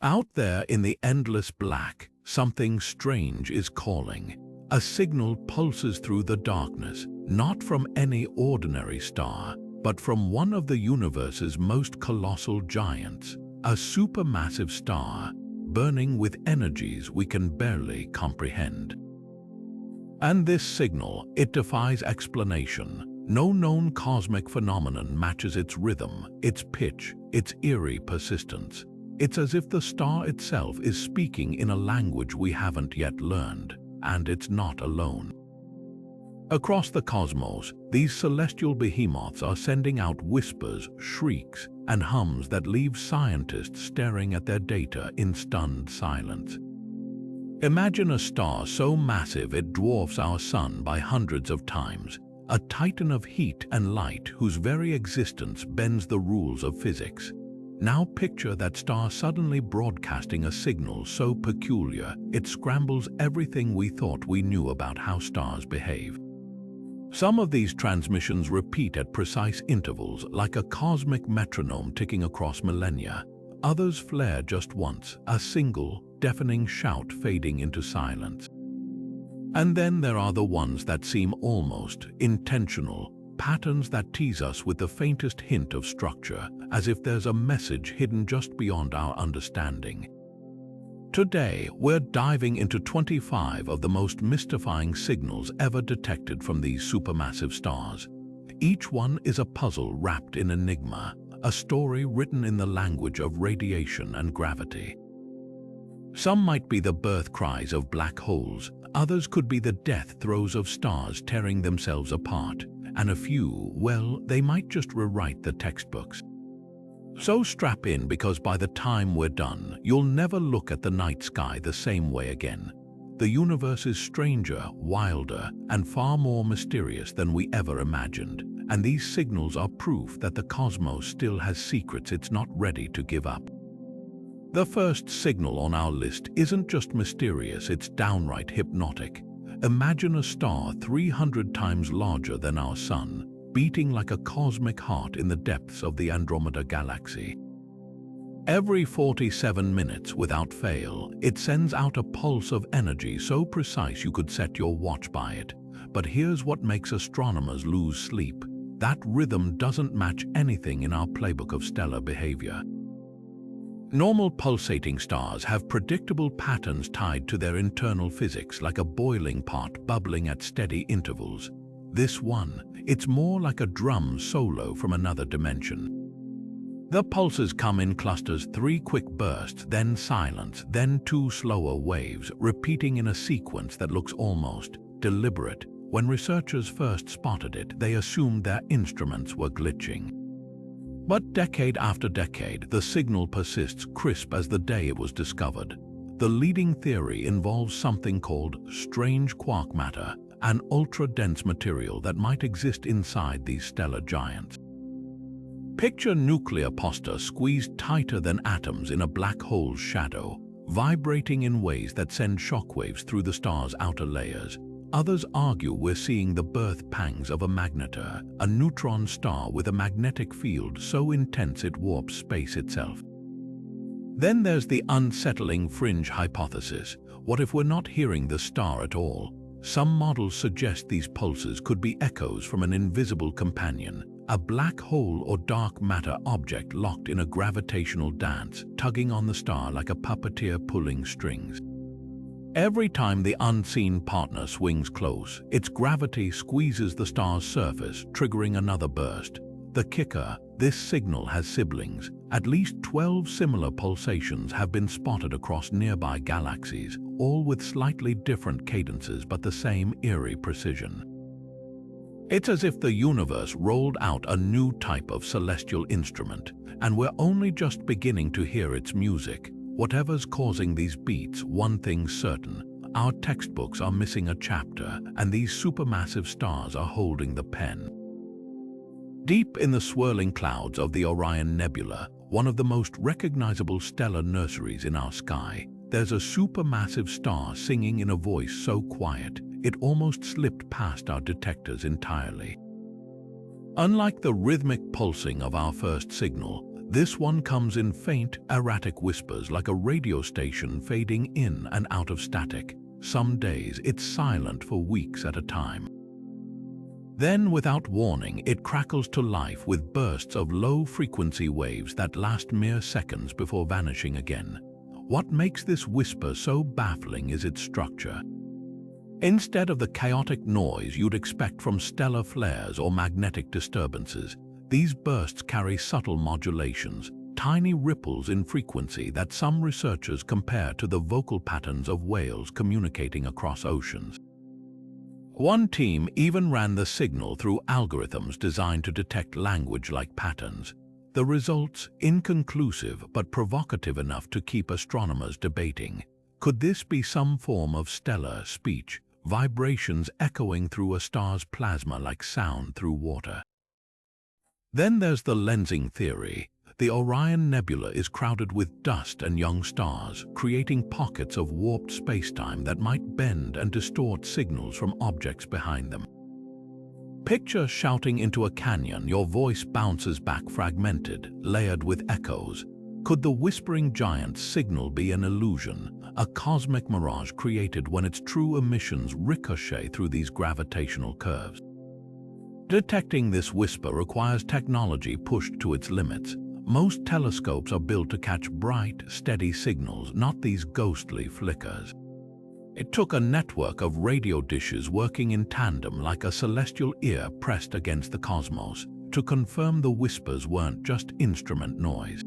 Out there in the endless black, something strange is calling. A signal pulses through the darkness, not from any ordinary star, but from one of the universe's most colossal giants, a supermassive star, burning with energies we can barely comprehend. And this signal, it defies explanation. No known cosmic phenomenon matches its rhythm, its pitch, its eerie persistence. It's as if the star itself is speaking in a language we haven't yet learned, and it's not alone. Across the cosmos, these celestial behemoths are sending out whispers, shrieks, and hums that leave scientists staring at their data in stunned silence. Imagine a star so massive it dwarfs our sun by hundreds of times, a titan of heat and light whose very existence bends the rules of physics. Now picture that star suddenly broadcasting a signal so peculiar it scrambles everything we thought we knew about how stars behave. Some of these transmissions repeat at precise intervals, like a cosmic metronome ticking across millennia. Others flare just once, a single, deafening shout fading into silence. And then there are the ones that seem almost intentional, patterns that tease us with the faintest hint of structure, as if there's a message hidden just beyond our understanding. Today, we're diving into 25 of the most mystifying signals ever detected from these supermassive stars. Each one is a puzzle wrapped in enigma, a story written in the language of radiation and gravity. Some might be the birth cries of black holes, others could be the death throes of stars tearing themselves apart, and a few, well, they might just rewrite the textbooks. So strap in, because by the time we're done, you'll never look at the night sky the same way again. The universe is stranger, wilder, and far more mysterious than we ever imagined, and these signals are proof that the cosmos still has secrets it's not ready to give up. The first signal on our list isn't just mysterious, it's downright hypnotic. Imagine a star 300 times larger than our Sun, beating like a cosmic heart in the depths of the Andromeda galaxy. Every 47 minutes, without fail, it sends out a pulse of energy so precise you could set your watch by it. But here's what makes astronomers lose sleep. That rhythm doesn't match anything in our playbook of stellar behavior. Normal pulsating stars have predictable patterns tied to their internal physics, like a boiling pot bubbling at steady intervals. This one, it's more like a drum solo from another dimension. The pulses come in clusters, 3 quick bursts, then silence, then 2 slower waves, repeating in a sequence that looks almost deliberate. When researchers first spotted it, they assumed their instruments were glitching. But decade after decade, the signal persists, crisp as the day it was discovered. The leading theory involves something called strange quark matter, an ultra-dense material that might exist inside these stellar giants. Picture nuclear pasta squeezed tighter than atoms in a black hole's shadow, vibrating in ways that send shockwaves through the star's outer layers. Others argue we're seeing the birth pangs of a magnetar, a neutron star with a magnetic field so intense it warps space itself. Then there's the unsettling fringe hypothesis. What if we're not hearing the star at all? Some models suggest these pulses could be echoes from an invisible companion, a black hole or dark matter object locked in a gravitational dance, tugging on the star like a puppeteer pulling strings. Every time the unseen partner swings close, its gravity squeezes the star's surface, triggering another burst. The kicker, this signal has siblings. At least 12 similar pulsations have been spotted across nearby galaxies, all with slightly different cadences but the same eerie precision. It's as if the universe rolled out a new type of celestial instrument, and we're only just beginning to hear its music. Whatever's causing these beats, one thing's certain: our textbooks are missing a chapter, and these supermassive stars are holding the pen. Deep in the swirling clouds of the Orion Nebula, one of the most recognizable stellar nurseries in our sky, there's a supermassive star singing in a voice so quiet, it almost slipped past our detectors entirely. Unlike the rhythmic pulsing of our first signal, This one comes in faint, erratic whispers like a radio station fading in and out of static. Some days it's silent for weeks at a time. Then, without warning, it crackles to life with bursts of low-frequency waves that last mere seconds before vanishing again. What makes this whisper so baffling is its structure. Instead of the chaotic noise you'd expect from stellar flares or magnetic disturbances, these bursts carry subtle modulations, tiny ripples in frequency that some researchers compare to the vocal patterns of whales communicating across oceans. One team even ran the signal through algorithms designed to detect language-like patterns. The results inconclusive but provocative enough to keep astronomers debating. Could this be some form of stellar speech, vibrations echoing through a star's plasma like sound through water? Then there's the lensing theory. The Orion Nebula is crowded with dust and young stars, creating pockets of warped spacetime that might bend and distort signals from objects behind them. Picture shouting into a canyon, your voice bounces back fragmented, layered with echoes. Could the whispering giant's signal be an illusion, a cosmic mirage created when its true emissions ricochet through these gravitational curves? Detecting this whisper requires technology pushed to its limits. Most telescopes are built to catch bright, steady signals, not these ghostly flickers. It took a network of radio dishes working in tandem like a celestial ear pressed against the cosmos to confirm the whispers weren't just instrument noise.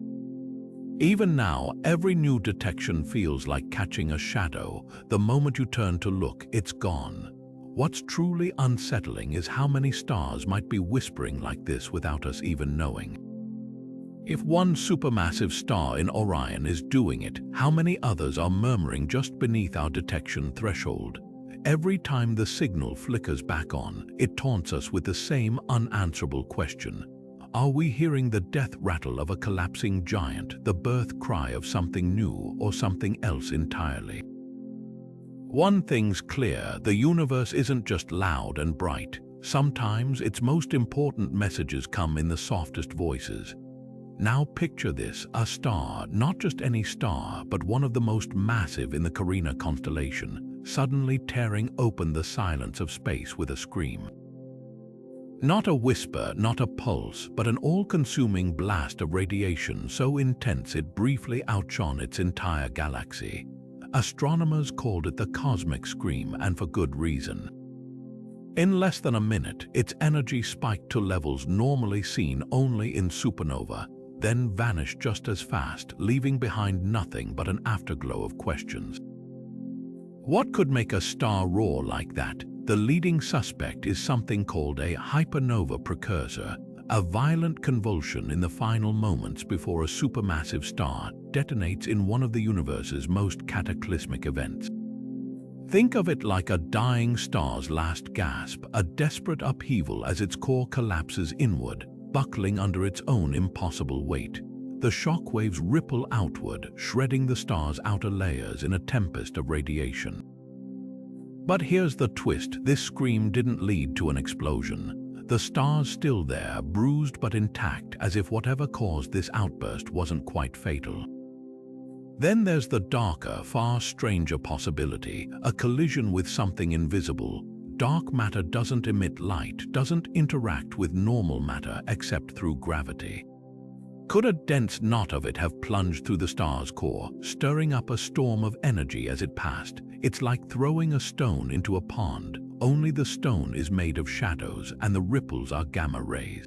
Even now, every new detection feels like catching a shadow. The moment you turn to look, it's gone. What's truly unsettling is how many stars might be whispering like this without us even knowing. If one supermassive star in Orion is doing it, how many others are murmuring just beneath our detection threshold? Every time the signal flickers back on, it taunts us with the same unanswerable question. Are we hearing the death rattle of a collapsing giant, the birth cry of something new, or something else entirely? One thing's clear, the universe isn't just loud and bright. Sometimes its most important messages come in the softest voices. Now picture this, a star, not just any star, but one of the most massive in the Carina constellation, suddenly tearing open the silence of space with a scream. Not a whisper, not a pulse, but an all-consuming blast of radiation so intense it briefly outshone its entire galaxy. Astronomers called it the cosmic scream, and for good reason. In less than a minute, its energy spiked to levels normally seen only in supernova, then vanished just as fast, leaving behind nothing but an afterglow of questions. What could make a star roar like that? The leading suspect is something called a hypernova precursor, a violent convulsion in the final moments before a supermassive star detonates in one of the universe's most cataclysmic events. Think of it like a dying star's last gasp, a desperate upheaval as its core collapses inward, buckling under its own impossible weight. The shock waves ripple outward, shredding the star's outer layers in a tempest of radiation. But here's the twist, this scream didn't lead to an explosion. The star's still there, bruised but intact, as if whatever caused this outburst wasn't quite fatal. Then there's the darker, far stranger possibility, a collision with something invisible. Dark matter doesn't emit light, doesn't interact with normal matter except through gravity. Could a dense knot of it have plunged through the star's core, stirring up a storm of energy as it passed? It's like throwing a stone into a pond, only the stone is made of shadows and the ripples are gamma rays.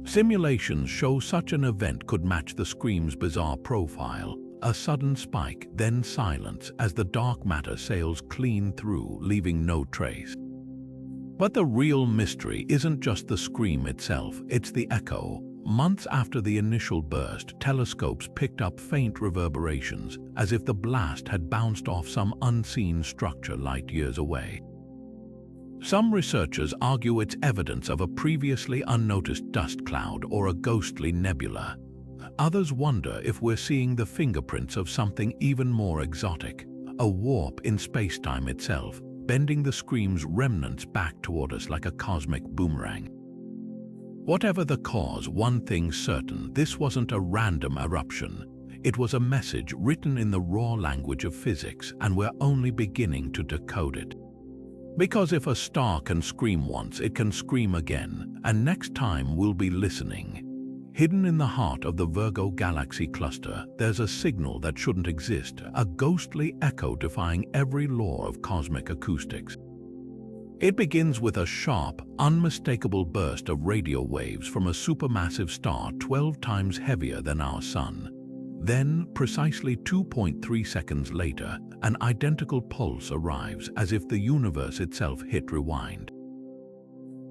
Simulations show such an event could match the scream's bizarre profile, a sudden spike, then silence as the dark matter sails clean through, leaving no trace. But the real mystery isn't just the scream itself, it's the echo. Months after the initial burst, telescopes picked up faint reverberations, as if the blast had bounced off some unseen structure light years away. Some researchers argue it's evidence of a previously unnoticed dust cloud or a ghostly nebula. Others wonder if we're seeing the fingerprints of something even more exotic, a warp in spacetime itself, bending the scream's remnants back toward us like a cosmic boomerang. Whatever the cause, one thing's certain: this wasn't a random eruption. It was a message written in the raw language of physics, and we're only beginning to decode it. Because if a star can scream once, it can scream again, and next time we'll be listening. Hidden in the heart of the Virgo galaxy cluster, there's a signal that shouldn't exist, a ghostly echo defying every law of cosmic acoustics. It begins with a sharp, unmistakable burst of radio waves from a supermassive star 12 times heavier than our Sun. Then, precisely 2.3 seconds later, an identical pulse arrives, as if the universe itself hit rewind.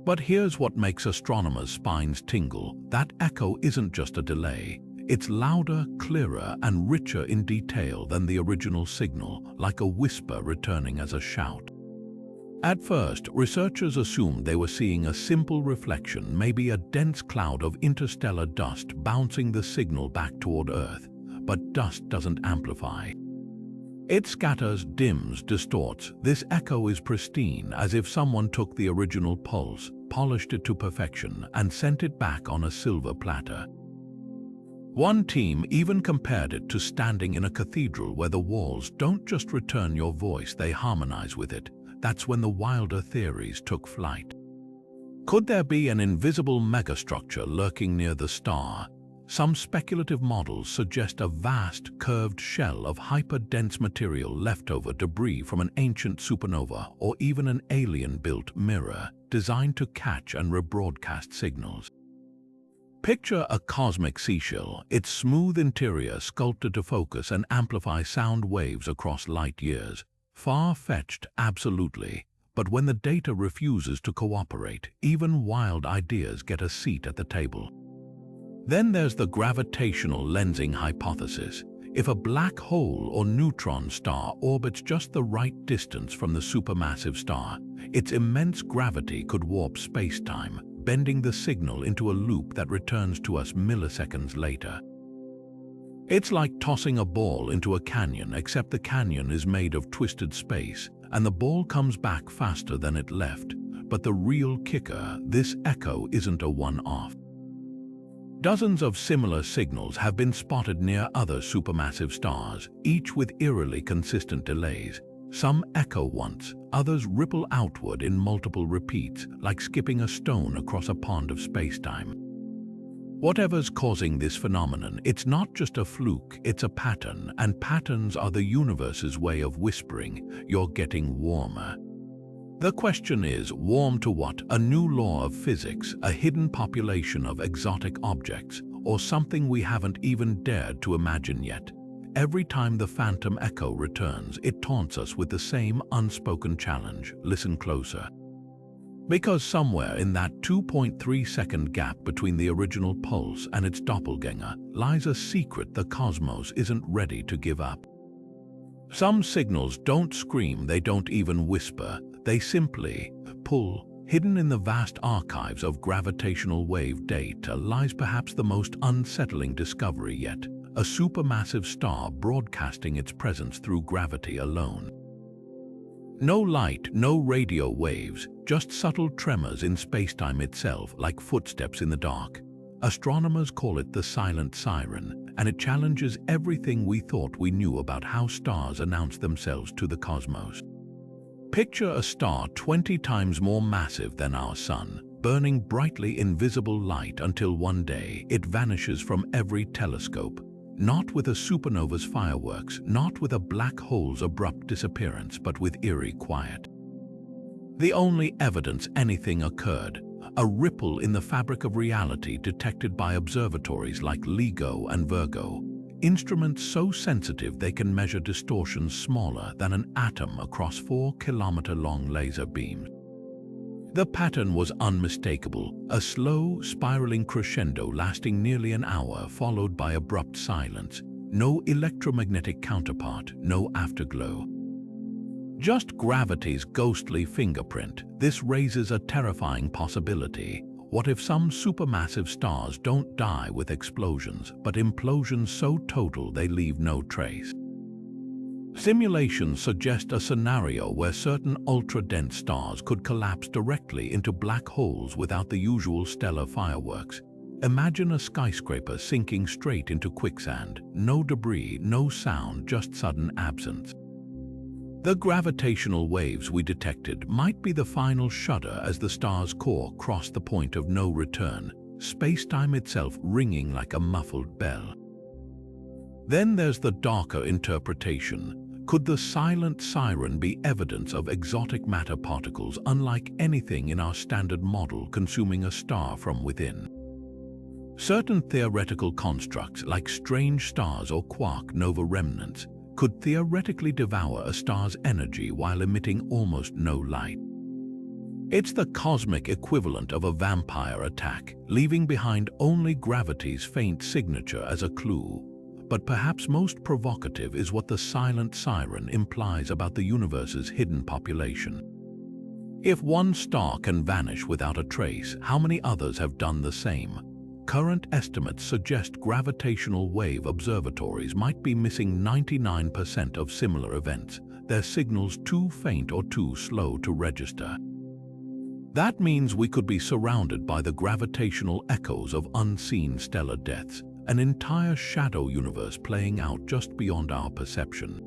But here's what makes astronomers' spines tingle. That echo isn't just a delay. It's louder, clearer, and richer in detail than the original signal, like a whisper returning as a shout. At first, researchers assumed they were seeing a simple reflection, maybe a dense cloud of interstellar dust bouncing the signal back toward Earth. But dust doesn't amplify. It scatters, dims, distorts. This echo is pristine, as if someone took the original pulse, polished it to perfection, and sent it back on a silver platter. One team even compared it to standing in a cathedral where the walls don't just return your voice, they harmonize with it. That's when the wilder theories took flight. Could there be an invisible megastructure lurking near the star? Some speculative models suggest a vast, curved shell of hyper-dense material, leftover debris from an ancient supernova, or even an alien-built mirror designed to catch and rebroadcast signals. Picture a cosmic seashell, its smooth interior sculpted to focus and amplify sound waves across light years. Far-fetched, absolutely, but when the data refuses to cooperate, even wild ideas get a seat at the table. Then there's the gravitational lensing hypothesis. If a black hole or neutron star orbits just the right distance from the supermassive star, its immense gravity could warp space-time, bending the signal into a loop that returns to us milliseconds later. It's like tossing a ball into a canyon, except the canyon is made of twisted space, and the ball comes back faster than it left. But the real kicker: this echo isn't a one-off. Dozens of similar signals have been spotted near other supermassive stars, each with eerily consistent delays. Some echo once, others ripple outward in multiple repeats, like skipping a stone across a pond of spacetime. Whatever's causing this phenomenon, it's not just a fluke, it's a pattern, and patterns are the universe's way of whispering, "You're getting warmer." The question is, warm to what? A new law of physics, a hidden population of exotic objects, or something we haven't even dared to imagine yet? Every time the phantom echo returns, it taunts us with the same unspoken challenge: listen closer. Because somewhere in that 2.3-second gap between the original pulse and its doppelganger lies a secret the cosmos isn't ready to give up. Some signals don't scream, they don't even whisper, they simply pull. Hidden in the vast archives of gravitational wave data lies perhaps the most unsettling discovery yet: a supermassive star broadcasting its presence through gravity alone. No light, no radio waves, just subtle tremors in spacetime itself, like footsteps in the dark. Astronomers call it the silent siren, and it challenges everything we thought we knew about how stars announce themselves to the cosmos. Picture a star 20 times more massive than our Sun, burning brightly invisible light until one day it vanishes from every telescope. Not with a supernova's fireworks, not with a black hole's abrupt disappearance, but with eerie quiet. The only evidence anything occurred: a ripple in the fabric of reality detected by observatories like LIGO and Virgo, instruments so sensitive they can measure distortions smaller than an atom across 4-kilometer-long laser beams. The pattern was unmistakable, a slow, spiraling crescendo lasting nearly an hour, followed by abrupt silence. No electromagnetic counterpart, no afterglow. Just gravity's ghostly fingerprint. This raises a terrifying possibility. What if some supermassive stars don't die with explosions, but implosions so total they leave no trace? Simulations suggest a scenario where certain ultra-dense stars could collapse directly into black holes without the usual stellar fireworks. Imagine a skyscraper sinking straight into quicksand. No debris, no sound, just sudden absence. The gravitational waves we detected might be the final shudder as the star's core crossed the point of no return, space-time itself ringing like a muffled bell. Then there's the darker interpretation. Could the silent siren be evidence of exotic matter particles unlike anything in our standard model consuming a star from within? Certain theoretical constructs, like strange stars or quark-nova remnants, could theoretically devour a star's energy while emitting almost no light. It's the cosmic equivalent of a vampire attack, leaving behind only gravity's faint signature as a clue. But perhaps most provocative is what the silent siren implies about the universe's hidden population. If one star can vanish without a trace, how many others have done the same? Current estimates suggest gravitational wave observatories might be missing 99% of similar events, their signals too faint or too slow to register. That means we could be surrounded by the gravitational echoes of unseen stellar deaths, an entire shadow universe playing out just beyond our perception.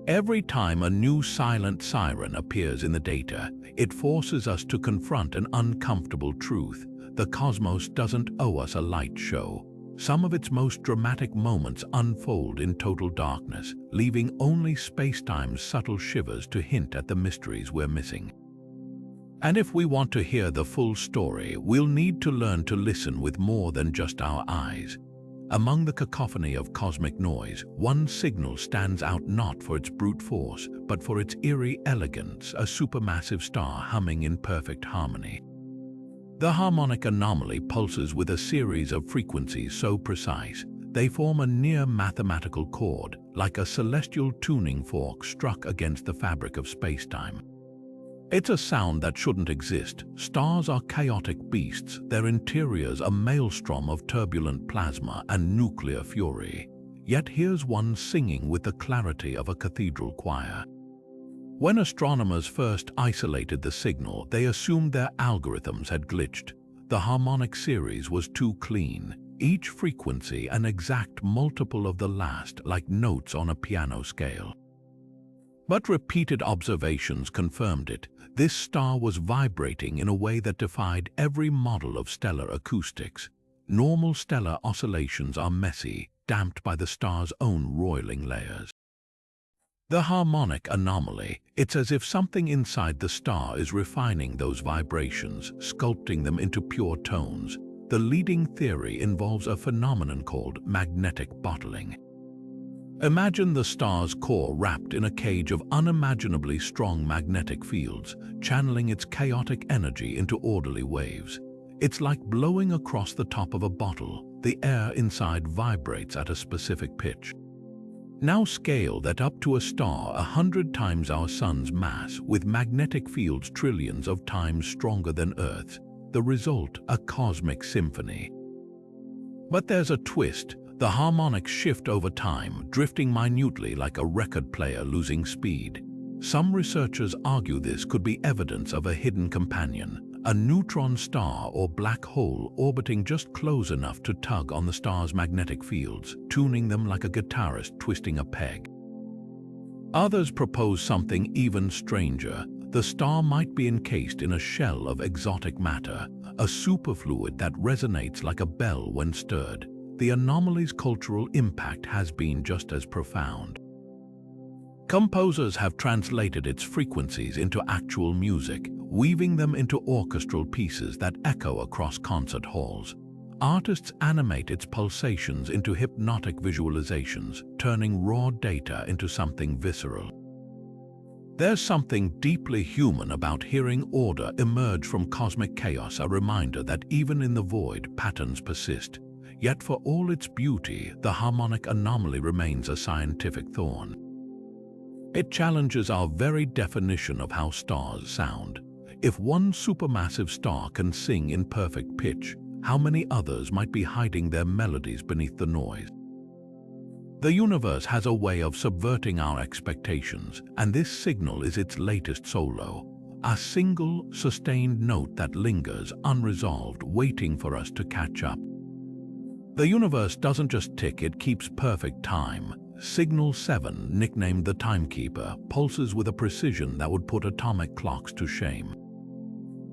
Every time a new silent siren appears in the data, it forces us to confront an uncomfortable truth. The cosmos doesn't owe us a light show. Some of its most dramatic moments unfold in total darkness, leaving only space-time's subtle shivers to hint at the mysteries we're missing. And if we want to hear the full story, we'll need to learn to listen with more than just our eyes. Among the cacophony of cosmic noise, one signal stands out not for its brute force, but for its eerie elegance, a supermassive star humming in perfect harmony. The harmonic anomaly pulses with a series of frequencies so precise, they form a near-mathematical chord, like a celestial tuning fork struck against the fabric of space-time. It's a sound that shouldn't exist. Stars are chaotic beasts, their interiors a maelstrom of turbulent plasma and nuclear fury. Yet here's one singing with the clarity of a cathedral choir. When astronomers first isolated the signal, they assumed their algorithms had glitched. The harmonic series was too clean, each frequency an exact multiple of the last, like notes on a piano scale. But repeated observations confirmed it. This star was vibrating in a way that defied every model of stellar acoustics. Normal stellar oscillations are messy, damped by the star's own roiling layers. The harmonic anomaly, it's as if something inside the star is refining those vibrations, sculpting them into pure tones. The leading theory involves a phenomenon called magnetic bottling. Imagine the star's core wrapped in a cage of unimaginably strong magnetic fields, channeling its chaotic energy into orderly waves. It's like blowing across the top of a bottle. The air inside vibrates at a specific pitch. Now scale that up to a star 100 times our sun's mass, with magnetic fields trillions of times stronger than Earth's. The result, a cosmic symphony. But there's a twist. The harmonics shift over time, drifting minutely like a record player losing speed. Some researchers argue this could be evidence of a hidden companion, a neutron star or black hole orbiting just close enough to tug on the star's magnetic fields, tuning them like a guitarist twisting a peg. Others propose something even stranger. The star might be encased in a shell of exotic matter, a superfluid that resonates like a bell when stirred. The anomaly's cultural impact has been just as profound. Composers have translated its frequencies into actual music, weaving them into orchestral pieces that echo across concert halls. Artists animate its pulsations into hypnotic visualizations, turning raw data into something visceral. There's something deeply human about hearing order emerge from cosmic chaos, a reminder that even in the void, patterns persist. Yet for all its beauty, the harmonic anomaly remains a scientific thorn. It challenges our very definition of how stars sound. If one supermassive star can sing in perfect pitch, how many others might be hiding their melodies beneath the noise? The universe has a way of subverting our expectations, and this signal is its latest solo, a single, sustained note that lingers unresolved, waiting for us to catch up. The universe doesn't just tick, it keeps perfect time. Signal 7, nicknamed the Timekeeper, pulses with a precision that would put atomic clocks to shame.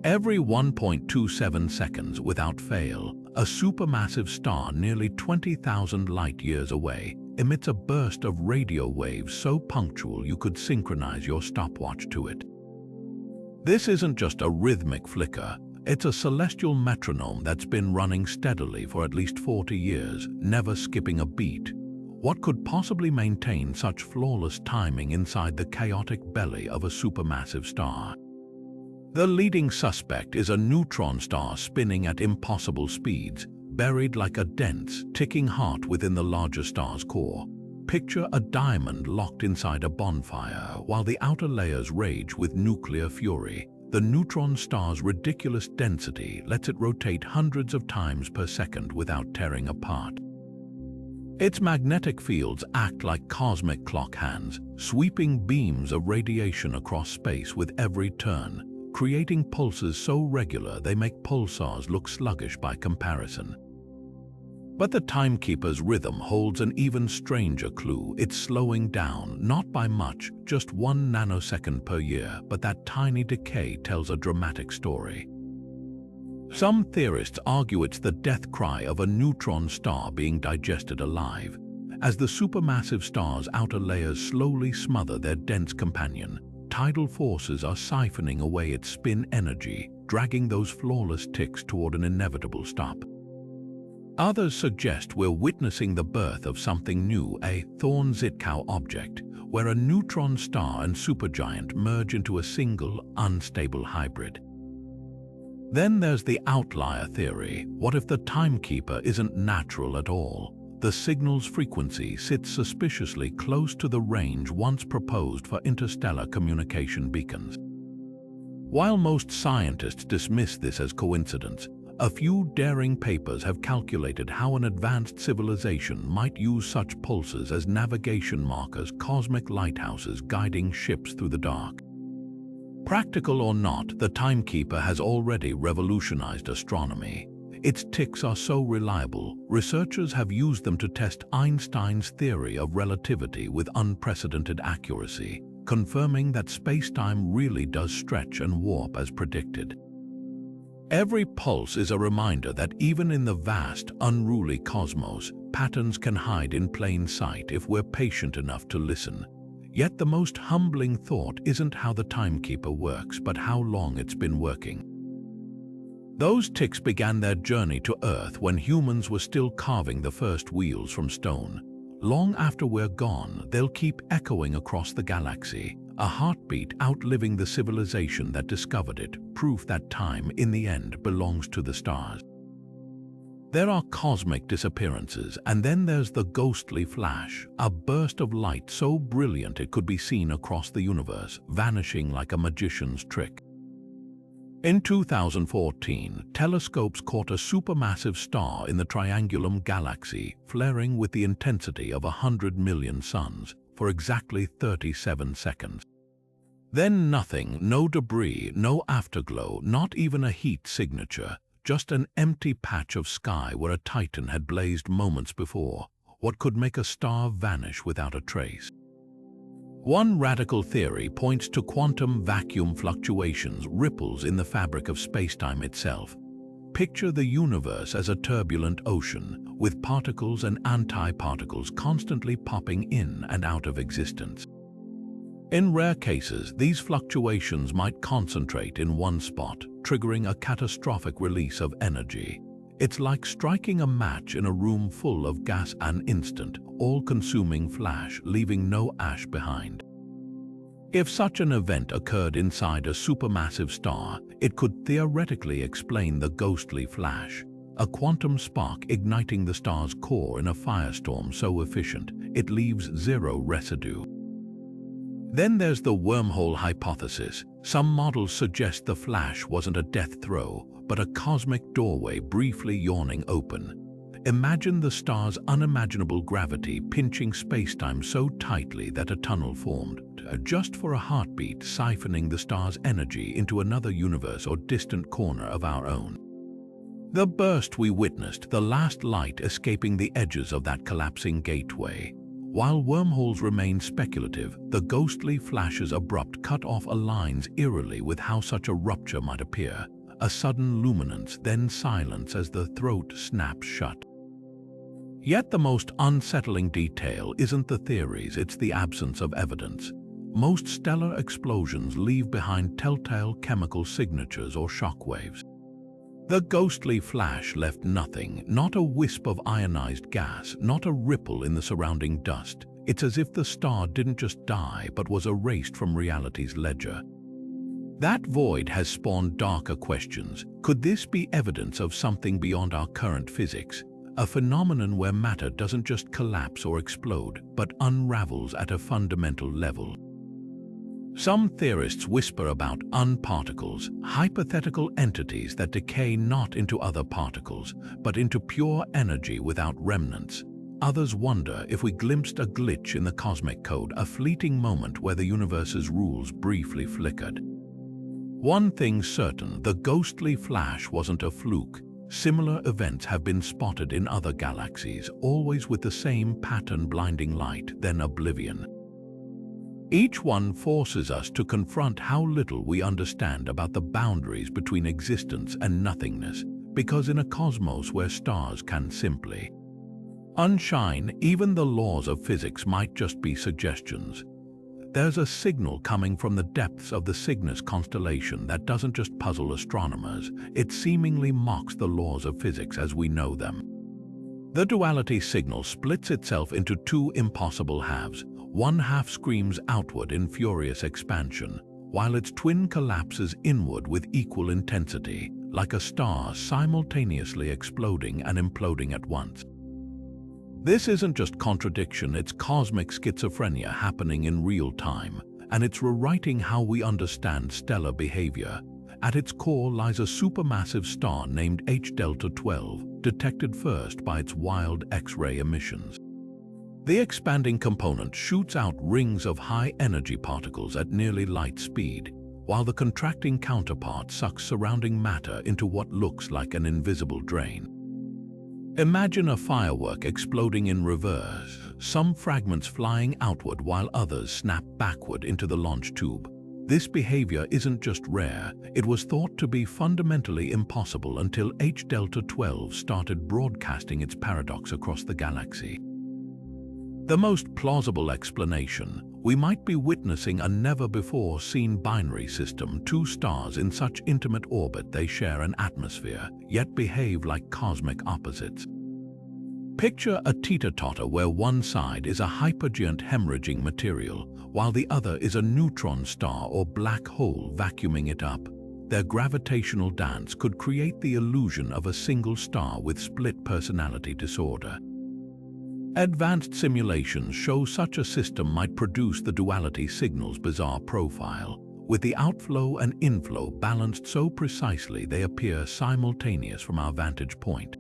Every 1.27 seconds without fail, a supermassive star nearly 20,000 light-years away emits a burst of radio waves so punctual you could synchronize your stopwatch to it. This isn't just a rhythmic flicker, it's a celestial metronome that's been running steadily for at least 40 years, never skipping a beat. What could possibly maintain such flawless timing inside the chaotic belly of a supermassive star? The leading suspect is a neutron star spinning at impossible speeds, buried like a dense, ticking heart within the larger star's core. Picture a diamond locked inside a bonfire while the outer layers rage with nuclear fury. The neutron star's ridiculous density lets it rotate hundreds of times per second without tearing apart. Its magnetic fields act like cosmic clock hands, sweeping beams of radiation across space with every turn, creating pulses so regular they make pulsars look sluggish by comparison. But the Timekeeper's rhythm holds an even stranger clue. It's slowing down, not by much, just 1 nanosecond per year, but that tiny decay tells a dramatic story. Some theorists argue it's the death cry of a neutron star being digested alive. As the supermassive star's outer layers slowly smother their dense companion, tidal forces are siphoning away its spin energy, dragging those flawless ticks toward an inevitable stop. Others suggest we're witnessing the birth of something new, a Thorne-Zitkow object, where a neutron star and supergiant merge into a single, unstable hybrid. Then there's the outlier theory. What if the Timekeeper isn't natural at all? The signal's frequency sits suspiciously close to the range once proposed for interstellar communication beacons. While most scientists dismiss this as coincidence, a few daring papers have calculated how an advanced civilization might use such pulses as navigation markers, cosmic lighthouses guiding ships through the dark. Practical or not, the Timekeeper has already revolutionized astronomy. Its ticks are so reliable, researchers have used them to test Einstein's theory of relativity with unprecedented accuracy, confirming that space-time really does stretch and warp as predicted. Every pulse is a reminder that even in the vast, unruly cosmos, patterns can hide in plain sight if we're patient enough to listen. Yet the most humbling thought isn't how the Timekeeper works, but how long it's been working. Those ticks began their journey to Earth when humans were still carving the first wheels from stone. Long after we're gone, they'll keep echoing across the galaxy, a heartbeat outliving the civilization that discovered it, proof that time, in the end, belongs to the stars. There are cosmic disappearances, and then there's the ghostly flash, a burst of light so brilliant it could be seen across the universe, vanishing like a magician's trick. In 2014, telescopes caught a supermassive star in the Triangulum galaxy, flaring with the intensity of 100 million suns for exactly 37 seconds. Then nothing, no debris, no afterglow, not even a heat signature, just an empty patch of sky where a titan had blazed moments before. What could make a star vanish without a trace? One radical theory points to quantum vacuum fluctuations, ripples in the fabric of spacetime itself. Picture the universe as a turbulent ocean, with particles and antiparticles constantly popping in and out of existence. In rare cases, these fluctuations might concentrate in one spot, triggering a catastrophic release of energy. It's like striking a match in a room full of gas, an instant, all-consuming flash, leaving no ash behind. If such an event occurred inside a supermassive star, it could theoretically explain the ghostly flash, a quantum spark igniting the star's core in a firestorm so efficient it leaves zero residue. Then there's the wormhole hypothesis. Some models suggest the flash wasn't a death throw, but a cosmic doorway briefly yawning open. Imagine the star's unimaginable gravity pinching spacetime so tightly that a tunnel formed, just for a heartbeat, siphoning the star's energy into another universe or distant corner of our own. The burst we witnessed, the last light escaping the edges of that collapsing gateway. While wormholes remain speculative, the ghostly flash's abrupt cut-off aligns eerily with how such a rupture might appear. A sudden luminance, then silence as the throat snaps shut. Yet the most unsettling detail isn't the theories, it's the absence of evidence. Most stellar explosions leave behind telltale chemical signatures or shockwaves. The ghostly flash left nothing, not a wisp of ionized gas, not a ripple in the surrounding dust. It's as if the star didn't just die, but was erased from reality's ledger. That void has spawned darker questions. Could this be evidence of something beyond our current physics? A phenomenon where matter doesn't just collapse or explode, but unravels at a fundamental level. Some theorists whisper about unparticles, hypothetical entities that decay not into other particles, but into pure energy without remnants. Others wonder if we glimpsed a glitch in the cosmic code, a fleeting moment where the universe's rules briefly flickered. One thing's certain, the ghostly flash wasn't a fluke. Similar events have been spotted in other galaxies, always with the same pattern: blinding light, then oblivion. Each one forces us to confront how little we understand about the boundaries between existence and nothingness, because in a cosmos where stars can simply unshine, even the laws of physics might just be suggestions. There's a signal coming from the depths of the Cygnus constellation that doesn't just puzzle astronomers, it seemingly mocks the laws of physics as we know them. The duality signal splits itself into two impossible halves. One half screams outward in furious expansion, while its twin collapses inward with equal intensity, like a star simultaneously exploding and imploding at once. This isn't just contradiction, it's cosmic schizophrenia happening in real time, and it's rewriting how we understand stellar behavior. At its core lies a supermassive star named H-delta 12, detected first by its wild X-ray emissions. The expanding component shoots out rings of high-energy particles at nearly light speed, while the contracting counterpart sucks surrounding matter into what looks like an invisible drain. Imagine a firework exploding in reverse, some fragments flying outward while others snap backward into the launch tube. This behavior isn't just rare, it was thought to be fundamentally impossible until H-delta 12 started broadcasting its paradox across the galaxy. The most plausible explanation: we might be witnessing a never-before-seen binary system, two stars in such intimate orbit they share an atmosphere, yet behave like cosmic opposites. Picture a teeter-totter where one side is a hypergiant hemorrhaging material, while the other is a neutron star or black hole vacuuming it up. Their gravitational dance could create the illusion of a single star with split personality disorder. Advanced simulations show such a system might produce the duality signal's bizarre profile, with the outflow and inflow balanced so precisely they appear simultaneous from our vantage point.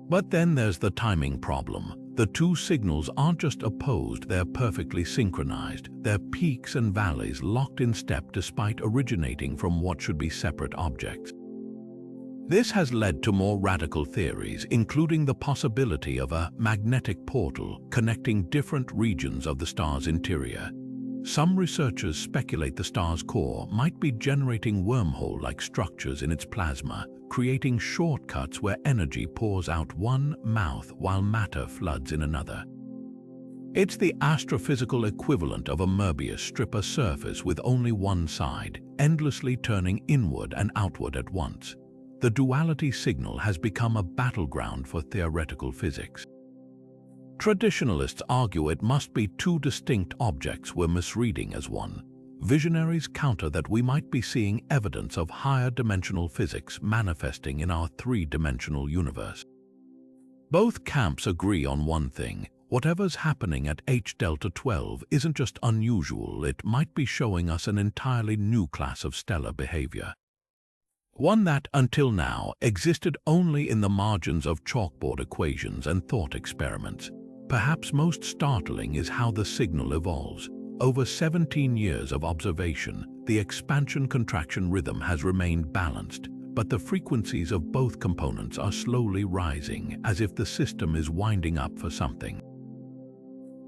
But then there's the timing problem. The two signals aren't just opposed, they're perfectly synchronized, their peaks and valleys locked in step despite originating from what should be separate objects. This has led to more radical theories, including the possibility of a magnetic portal connecting different regions of the star's interior. Some researchers speculate the star's core might be generating wormhole-like structures in its plasma, creating shortcuts where energy pours out one mouth while matter floods in another. It's the astrophysical equivalent of a Möbius strip, a surface with only one side, endlessly turning inward and outward at once. The duality signal has become a battleground for theoretical physics. Traditionalists argue it must be two distinct objects we're misreading as one. Visionaries counter that we might be seeing evidence of higher dimensional physics manifesting in our three-dimensional universe. Both camps agree on one thing: whatever's happening at H-delta 12 isn't just unusual, it might be showing us an entirely new class of stellar behavior. One that, until now, existed only in the margins of chalkboard equations and thought experiments. Perhaps most startling is how the signal evolves. Over 17 years of observation, the expansion-contraction rhythm has remained balanced, but the frequencies of both components are slowly rising, as if the system is winding up for something.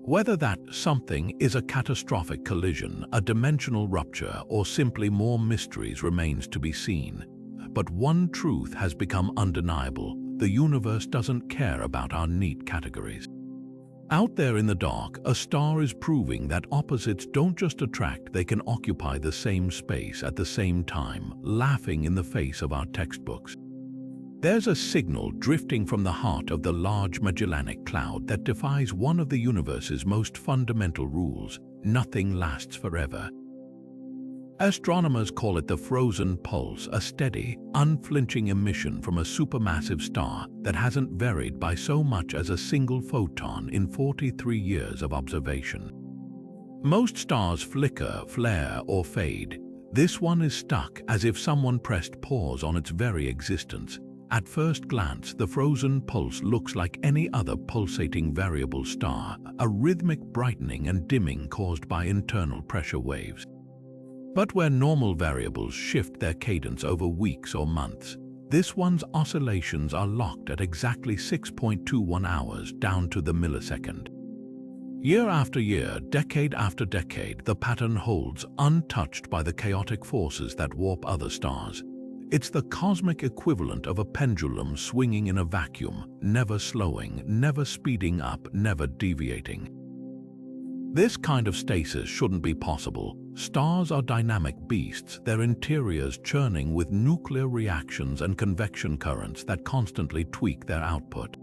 Whether that something is a catastrophic collision, a dimensional rupture, or simply more mysteries remains to be seen. But one truth has become undeniable: the universe doesn't care about our neat categories. Out there in the dark, a star is proving that opposites don't just attract, they can occupy the same space at the same time, laughing in the face of our textbooks. There's a signal drifting from the heart of the Large Magellanic Cloud that defies one of the universe's most fundamental rules: nothing lasts forever. Astronomers call it the frozen pulse, a steady, unflinching emission from a supermassive star that hasn't varied by so much as a single photon in 43 years of observation. Most stars flicker, flare, or fade. This one is stuck, as if someone pressed pause on its very existence. At first glance, the frozen pulse looks like any other pulsating variable star, a rhythmic brightening and dimming caused by internal pressure waves. But where normal variables shift their cadence over weeks or months, this one's oscillations are locked at exactly 6.21 hours, down to the millisecond. Year after year, decade after decade, the pattern holds, untouched by the chaotic forces that warp other stars. It's the cosmic equivalent of a pendulum swinging in a vacuum, never slowing, never speeding up, never deviating. This kind of stasis shouldn't be possible. Stars are dynamic beasts, their interiors churning with nuclear reactions and convection currents that constantly tweak their output.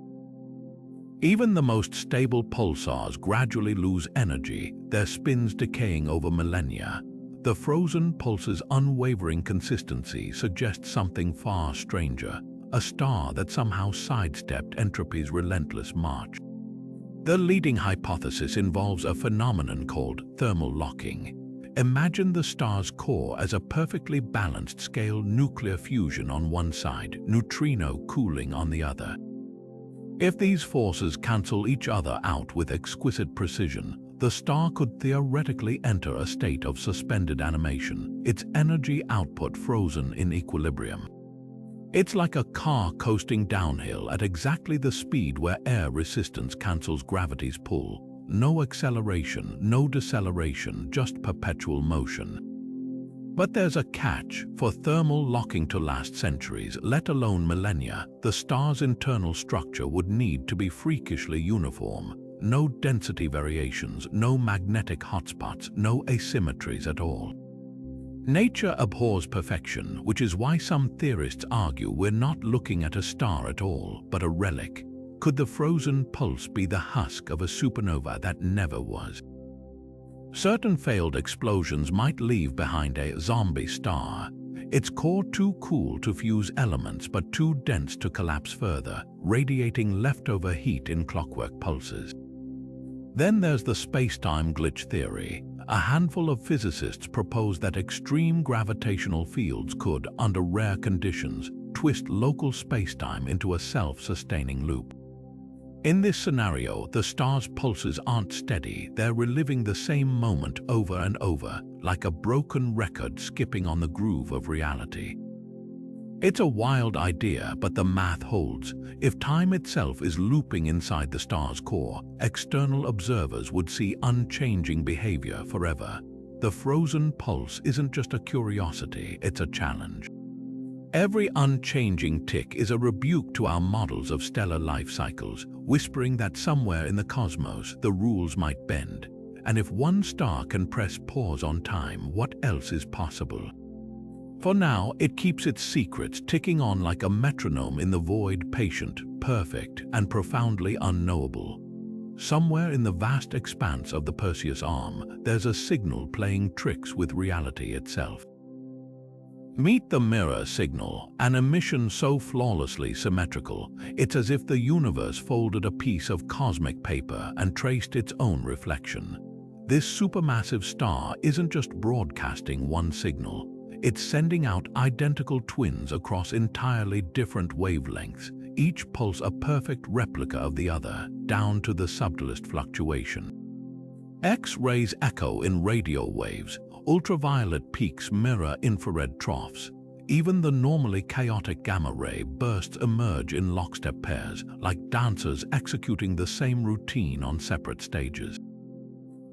Even the most stable pulsars gradually lose energy, their spins decaying over millennia. The frozen pulse's unwavering consistency suggests something far stranger: a star that somehow sidestepped entropy's relentless march. The leading hypothesis involves a phenomenon called thermal locking. Imagine the star's core as a perfectly balanced scale: nuclear fusion on one side, neutrino cooling on the other. If these forces cancel each other out with exquisite precision, the star could theoretically enter a state of suspended animation, its energy output frozen in equilibrium. It's like a car coasting downhill at exactly the speed where air resistance cancels gravity's pull. No acceleration, no deceleration, just perpetual motion. But there's a catch. For thermal locking to last centuries, let alone millennia, the star's internal structure would need to be freakishly uniform. No density variations, no magnetic hotspots, no asymmetries at all. Nature abhors perfection, which is why some theorists argue we're not looking at a star at all, but a relic. Could the frozen pulse be the husk of a supernova that never was? Certain failed explosions might leave behind a zombie star, its core too cool to fuse elements but too dense to collapse further, radiating leftover heat in clockwork pulses. Then there's the space-time glitch theory. A handful of physicists propose that extreme gravitational fields could, under rare conditions, twist local spacetime into a self-sustaining loop. In this scenario, the star's pulses aren't steady, they're reliving the same moment over and over, like a broken record skipping on the groove of reality. It's a wild idea, but the math holds. If time itself is looping inside the star's core, external observers would see unchanging behavior forever. The frozen pulse isn't just a curiosity, it's a challenge. Every unchanging tick is a rebuke to our models of stellar life cycles, whispering that somewhere in the cosmos the rules might bend. And if one star can press pause on time, what else is possible? For now, it keeps its secrets ticking on like a metronome in the void, patient, perfect, and profoundly unknowable. Somewhere in the vast expanse of the Perseus arm, there's a signal playing tricks with reality itself. Meet the mirror signal, an emission so flawlessly symmetrical, it's as if the universe folded a piece of cosmic paper and traced its own reflection. This supermassive star isn't just broadcasting one signal. It's sending out identical twins across entirely different wavelengths, each pulse a perfect replica of the other, down to the subtlest fluctuation. X-rays echo in radio waves, ultraviolet peaks mirror infrared troughs. Even the normally chaotic gamma-ray bursts emerge in lockstep pairs, like dancers executing the same routine on separate stages.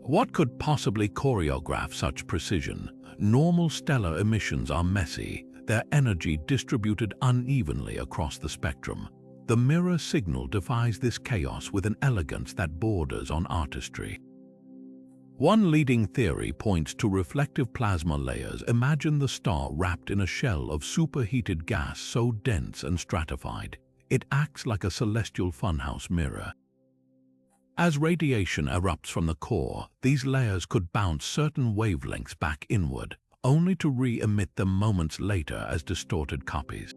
What could possibly choreograph such precision? Normal stellar emissions are messy, their energy distributed unevenly across the spectrum. The mirror signal defies this chaos with an elegance that borders on artistry. One leading theory points to reflective plasma layers. Imagine the star wrapped in a shell of superheated gas so dense and stratified, it acts like a celestial funhouse mirror. As radiation erupts from the core, these layers could bounce certain wavelengths back inward, only to re-emit them moments later as distorted copies.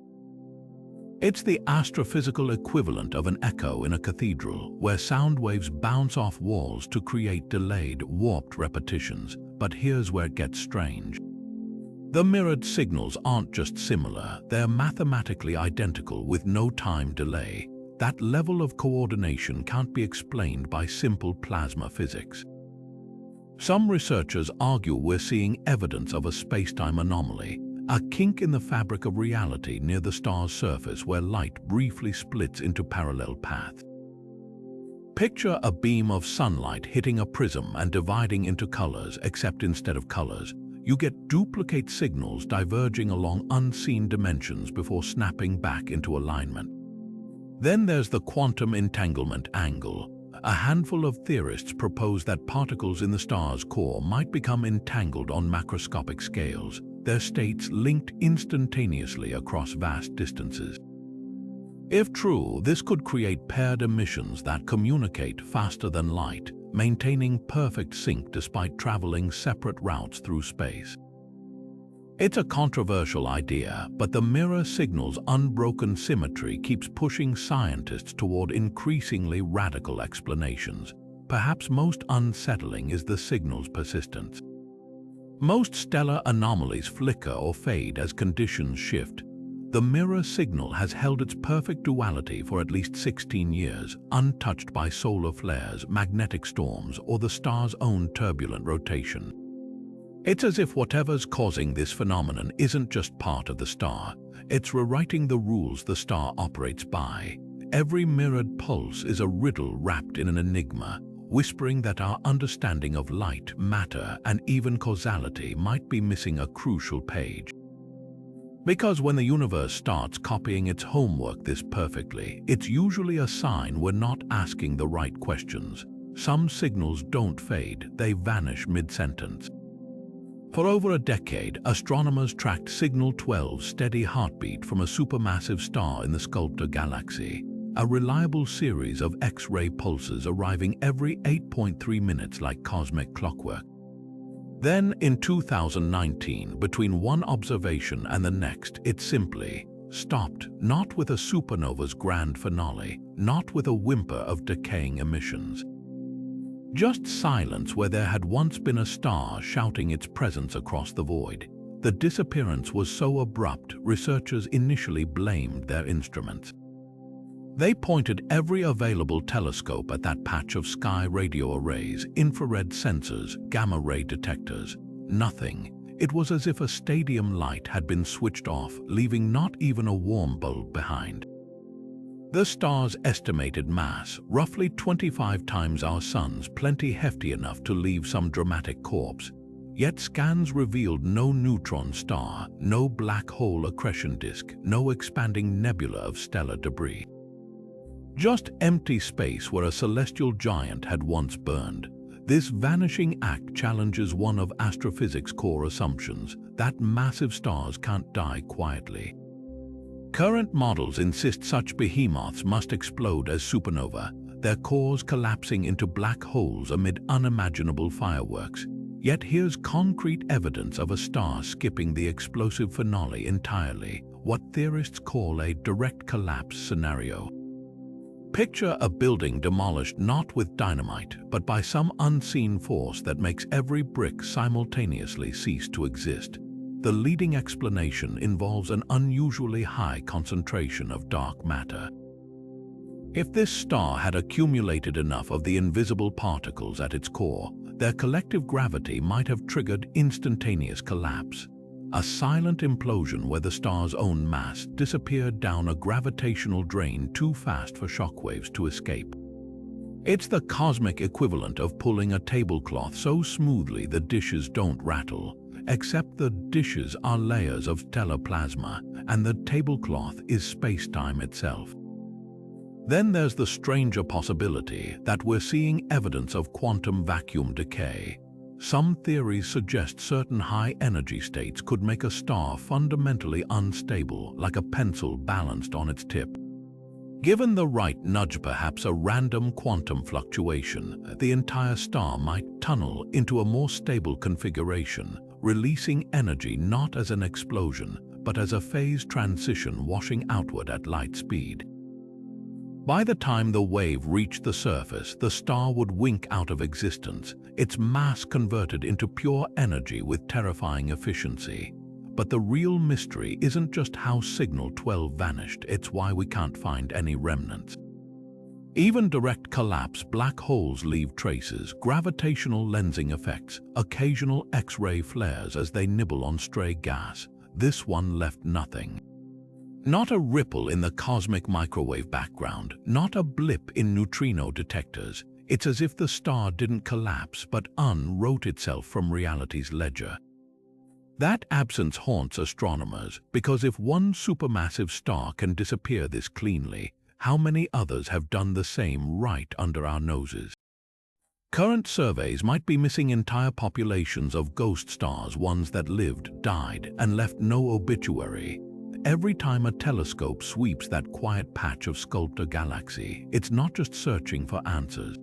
It's the astrophysical equivalent of an echo in a cathedral, where sound waves bounce off walls to create delayed, warped repetitions. But here's where it gets strange. The mirrored signals aren't just similar, they're mathematically identical with no time delay. That level of coordination can't be explained by simple plasma physics. Some researchers argue we're seeing evidence of a space-time anomaly, a kink in the fabric of reality near the star's surface where light briefly splits into parallel paths. Picture a beam of sunlight hitting a prism and dividing into colors, except instead of colors, you get duplicate signals diverging along unseen dimensions before snapping back into alignment. Then there's the quantum entanglement angle. A handful of theorists propose that particles in the star's core might become entangled on macroscopic scales, their states linked instantaneously across vast distances. If true, this could create paired emissions that communicate faster than light, maintaining perfect sync despite traveling separate routes through space. It's a controversial idea, but the mirror signal's unbroken symmetry keeps pushing scientists toward increasingly radical explanations. Perhaps most unsettling is the signal's persistence. Most stellar anomalies flicker or fade as conditions shift. The mirror signal has held its perfect duality for at least 16 years, untouched by solar flares, magnetic storms, or the star's own turbulent rotation. It's as if whatever's causing this phenomenon isn't just part of the star, it's rewriting the rules the star operates by. Every mirrored pulse is a riddle wrapped in an enigma, whispering that our understanding of light, matter, and even causality might be missing a crucial page. Because when the universe starts copying its homework this perfectly, it's usually a sign we're not asking the right questions. Some signals don't fade, they vanish mid-sentence. For over a decade, astronomers tracked Signal 12's steady heartbeat from a supermassive star in the Sculptor galaxy, a reliable series of X-ray pulses arriving every 8.3 minutes like cosmic clockwork. Then, in 2019, between one observation and the next, it simply stopped, not with a supernova's grand finale, not with a whimper of decaying emissions. Just silence where there had once been a star shouting its presence across the void. The disappearance was so abrupt, researchers initially blamed their instruments. They pointed every available telescope at that patch of sky: radio arrays, infrared sensors, gamma-ray detectors. Nothing. It was as if a stadium light had been switched off, leaving not even a warm bulb behind. The star's estimated mass, roughly 25 times our sun's, plenty hefty enough to leave some dramatic corpse. Yet scans revealed no neutron star, no black hole accretion disk, no expanding nebula of stellar debris. Just empty space where a celestial giant had once burned. This vanishing act challenges one of astrophysics' core assumptions, that massive stars can't die quietly. Current models insist such behemoths must explode as supernova, their cores collapsing into black holes amid unimaginable fireworks. Yet here's concrete evidence of a star skipping the explosive finale entirely, what theorists call a direct collapse scenario. Picture a building demolished not with dynamite, but by some unseen force that makes every brick simultaneously cease to exist. the leading explanation involves an unusually high concentration of dark matter. If this star had accumulated enough of the invisible particles at its core, their collective gravity might have triggered instantaneous collapse, a silent implosion where the star's own mass disappeared down a gravitational drain too fast for shockwaves to escape. It's the cosmic equivalent of pulling a tablecloth so smoothly the dishes don't rattle, except the dishes are layers of stellar plasma and the tablecloth is space-time itself. Then there's the stranger possibility that we're seeing evidence of quantum vacuum decay. Some theories suggest certain high-energy states could make a star fundamentally unstable, like a pencil balanced on its tip. Given the right nudge, perhaps a random quantum fluctuation, the entire star might tunnel into a more stable configuration, releasing energy not as an explosion, but as a phase transition washing outward at light speed. By the time the wave reached the surface, the star would wink out of existence, its mass converted into pure energy with terrifying efficiency. But the real mystery isn't just how Signal 12 vanished, it's why we can't find any remnants. Even direct collapse black holes leave traces, gravitational lensing effects, occasional X-ray flares as they nibble on stray gas. This one left nothing. Not a ripple in the cosmic microwave background, not a blip in neutrino detectors. It's as if the star didn't collapse but unwrote itself from reality's ledger. That absence haunts astronomers, because if one supermassive star can disappear this cleanly, how many others have done the same right under our noses? Current surveys might be missing entire populations of ghost stars, ones that lived, died, and left no obituary. Every time a telescope sweeps that quiet patch of sculptor galaxy, it's not just searching for answers.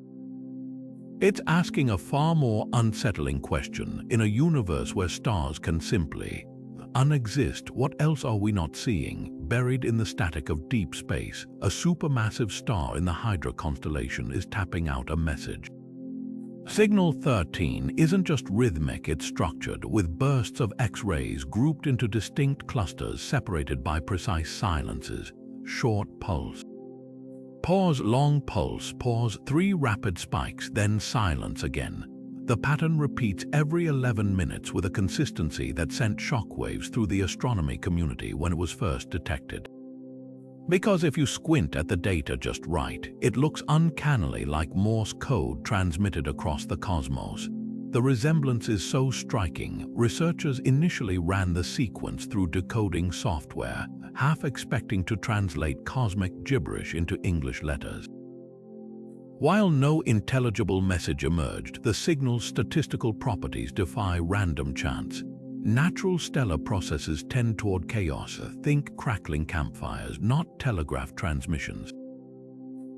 It's asking a far more unsettling question. In a universe where stars can simply unexist, what else are we not seeing? Buried in the static of deep space, a supermassive star in the Hydra constellation is tapping out a message. Signal 13 isn't just rhythmic, it's structured, with bursts of X-rays grouped into distinct clusters separated by precise silences. Short pulse. Pause, long pulse, pause, 3 rapid spikes, then silence again. The pattern repeats every 11 minutes with a consistency that sent shockwaves through the astronomy community when it was first detected. Because if you squint at the data just right, it looks uncannily like Morse code transmitted across the cosmos. The resemblance is so striking, researchers initially ran the sequence through decoding software, half expecting to translate cosmic gibberish into English letters. While no intelligible message emerged, the signal's statistical properties defy random chance. Natural stellar processes tend toward chaos. Think crackling campfires, not telegraph transmissions.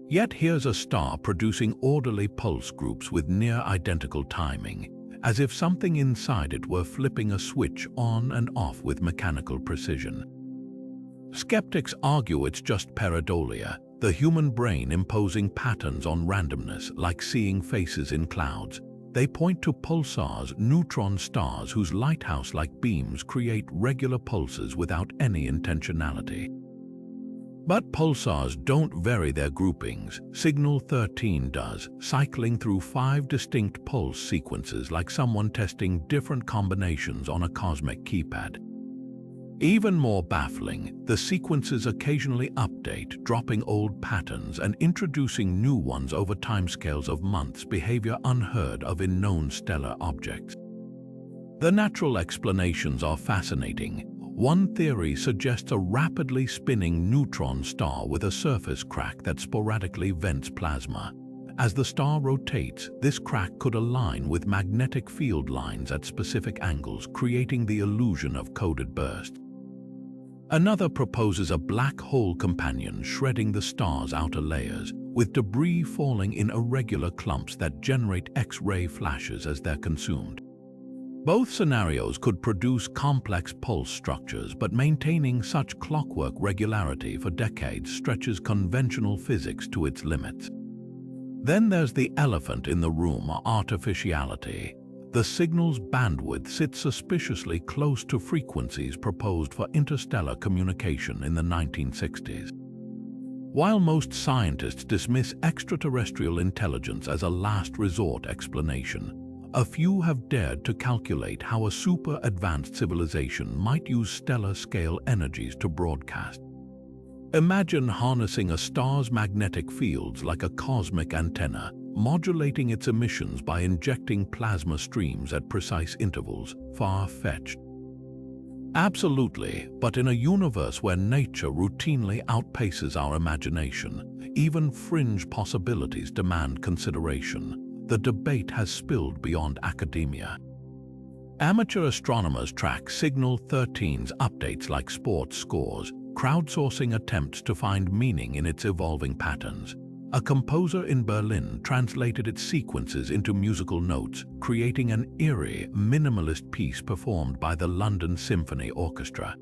Yet here's a star producing orderly pulse groups with near-identical timing, as if something inside it were flipping a switch on and off with mechanical precision. Skeptics argue it's just pareidolia, the human brain imposing patterns on randomness, like seeing faces in clouds. They point to pulsars, neutron stars whose lighthouse-like beams create regular pulses without any intentionality. But pulsars don't vary their groupings. Signal 13 does, cycling through 5 distinct pulse sequences like someone testing different combinations on a cosmic keypad. Even more baffling, the sequences occasionally update, dropping old patterns and introducing new ones over timescales of months, behavior unheard of in known stellar objects. The natural explanations are fascinating. One theory suggests a rapidly spinning neutron star with a surface crack that sporadically vents plasma. As the star rotates, this crack could align with magnetic field lines at specific angles, creating the illusion of coded bursts. Another proposes a black hole companion shredding the star's outer layers, with debris falling in irregular clumps that generate X-ray flashes as they're consumed. Both scenarios could produce complex pulse structures, but maintaining such clockwork regularity for decades stretches conventional physics to its limits. Then there's the elephant in the room, artificiality. The signal's bandwidth sits suspiciously close to frequencies proposed for interstellar communication in the 1960s. While most scientists dismiss extraterrestrial intelligence as a last resort explanation, a few have dared to calculate how a super-advanced civilization might use stellar-scale energies to broadcast. Imagine harnessing a star's magnetic fields like a cosmic antenna, modulating its emissions by injecting plasma streams at precise intervals. Far-fetched. Absolutely, but in a universe where nature routinely outpaces our imagination, even fringe possibilities demand consideration. The debate has spilled beyond academia. Amateur astronomers track Signal 13's updates like sports scores, crowdsourcing attempts to find meaning in its evolving patterns. A composer in Berlin translated its sequences into musical notes, creating an eerie, minimalist piece performed by the London Symphony Orchestra.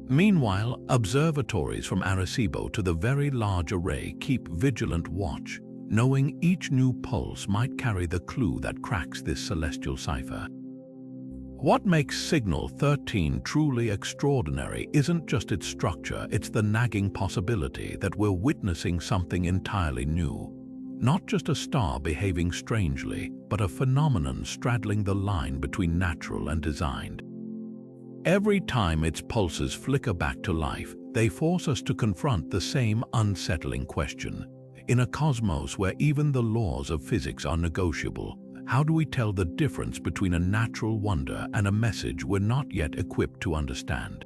Meanwhile, observatories from Arecibo to the Very Large Array keep vigilant watch, knowing each new pulse might carry the clue that cracks this celestial cipher. What makes Signal 13 truly extraordinary isn't just its structure, it's the nagging possibility that we're witnessing something entirely new. Not just a star behaving strangely, but a phenomenon straddling the line between natural and designed. Every time its pulses flicker back to life, they force us to confront the same unsettling question. In a cosmos where even the laws of physics are negotiable, how do we tell the difference between a natural wonder and a message we're not yet equipped to understand?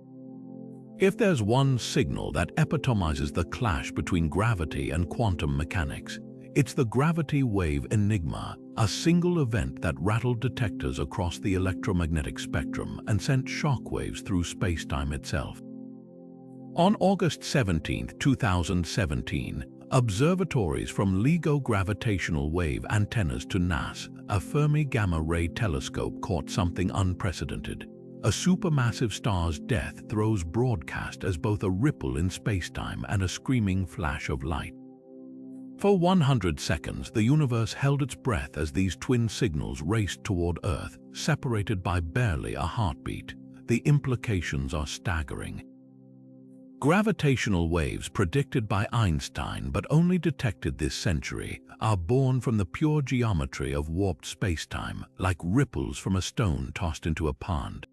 If there's one signal that epitomizes the clash between gravity and quantum mechanics, it's the gravity wave enigma, a single event that rattled detectors across the electromagnetic spectrum and sent shockwaves through space-time itself. On August 17, 2017, observatories from LIGO gravitational wave antennas to NAS, a Fermi gamma-ray telescope, caught something unprecedented. A supermassive star's death throws broadcast as both a ripple in spacetime and a screaming flash of light. For 100 seconds, the universe held its breath as these twin signals raced toward Earth, separated by barely a heartbeat. The implications are staggering. Gravitational waves predicted by Einstein but only detected this century are born from the pure geometry of warped spacetime, like ripples from a stone tossed into a pond.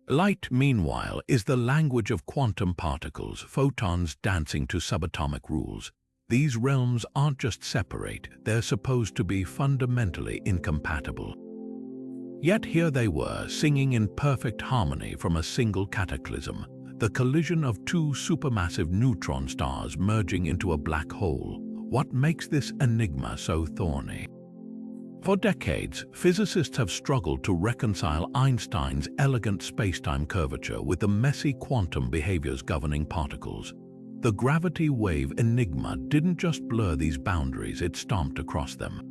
Light, meanwhile, is the language of quantum particles, photons dancing to subatomic rules. These realms aren't just separate, they're supposed to be fundamentally incompatible. Yet here they were, singing in perfect harmony from a single cataclysm. The collision of two supermassive neutron stars merging into a black hole. What makes this enigma so thorny? For decades, physicists have struggled to reconcile Einstein's elegant spacetime curvature with the messy quantum behaviors governing particles. The gravity wave enigma didn't just blur these boundaries, it stomped across them.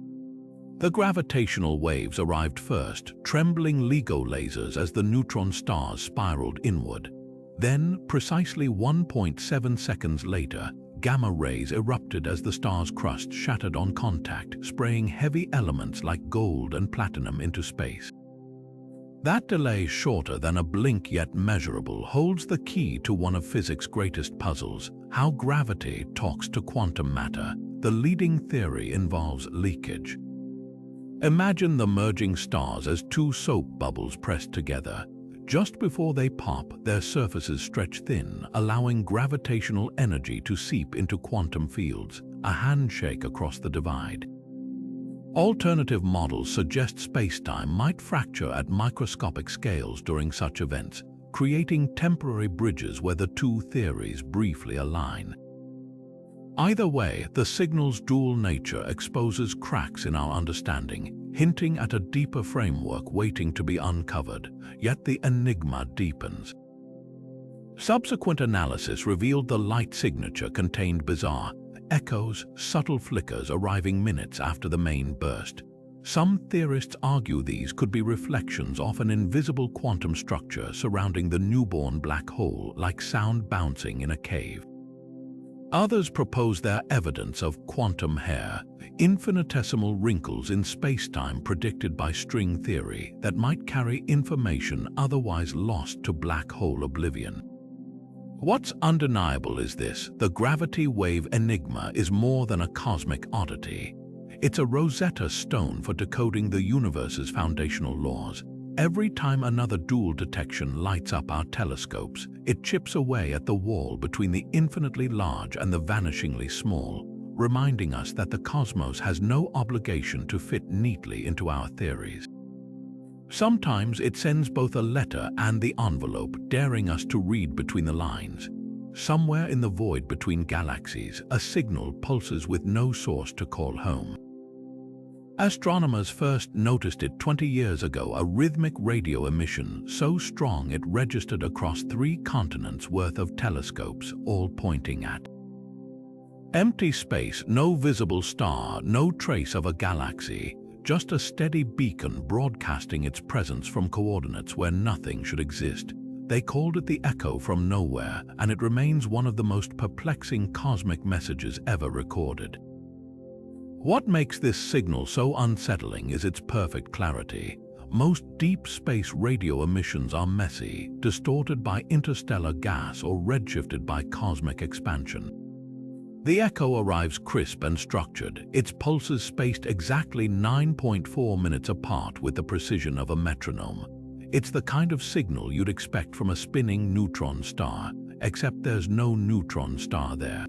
The gravitational waves arrived first, trembling LIGO lasers as the neutron stars spiraled inward. Then, precisely 1.7 seconds later, gamma rays erupted as the star's crust shattered on contact, spraying heavy elements like gold and platinum into space. That delay, shorter than a blink yet measurable, holds the key to one of physics' greatest puzzles: how gravity talks to quantum matter. The leading theory involves leakage. Imagine the merging stars as two soap bubbles pressed together. Just before they pop, their surfaces stretch thin, allowing gravitational energy to seep into quantum fields, a handshake across the divide. Alternative models suggest spacetime might fracture at microscopic scales during such events, creating temporary bridges where the two theories briefly align. Either way, the signal's dual nature exposes cracks in our understanding, hinting at a deeper framework waiting to be uncovered, yet the enigma deepens. Subsequent analysis revealed the light signature contained bizarre echoes, subtle flickers arriving minutes after the main burst. Some theorists argue these could be reflections of an invisible quantum structure surrounding the newborn black hole, like sound bouncing in a cave. Others propose their evidence of quantum hair, infinitesimal wrinkles in space-time predicted by string theory that might carry information otherwise lost to black hole oblivion. What's undeniable is this: the gravity wave enigma is more than a cosmic oddity. It's a Rosetta Stone for decoding the universe's foundational laws. Every time another dual detection lights up our telescopes, it chips away at the wall between the infinitely large and the vanishingly small, reminding us that the cosmos has no obligation to fit neatly into our theories. Sometimes it sends both a letter and the envelope, daring us to read between the lines. Somewhere in the void between galaxies, a signal pulses with no source to call home. Astronomers first noticed it 20 years ago, a rhythmic radio emission so strong it registered across 3 continents worth of telescopes, all pointing at empty space, no visible star, no trace of a galaxy, just a steady beacon broadcasting its presence from coordinates where nothing should exist. They called it the echo from nowhere, and it remains one of the most perplexing cosmic messages ever recorded. What makes this signal so unsettling is its perfect clarity. Most deep space radio emissions are messy, distorted by interstellar gas or redshifted by cosmic expansion. The echo arrives crisp and structured, its pulses spaced exactly 9.4 minutes apart with the precision of a metronome. It's the kind of signal you'd expect from a spinning neutron star, except there's no neutron star there.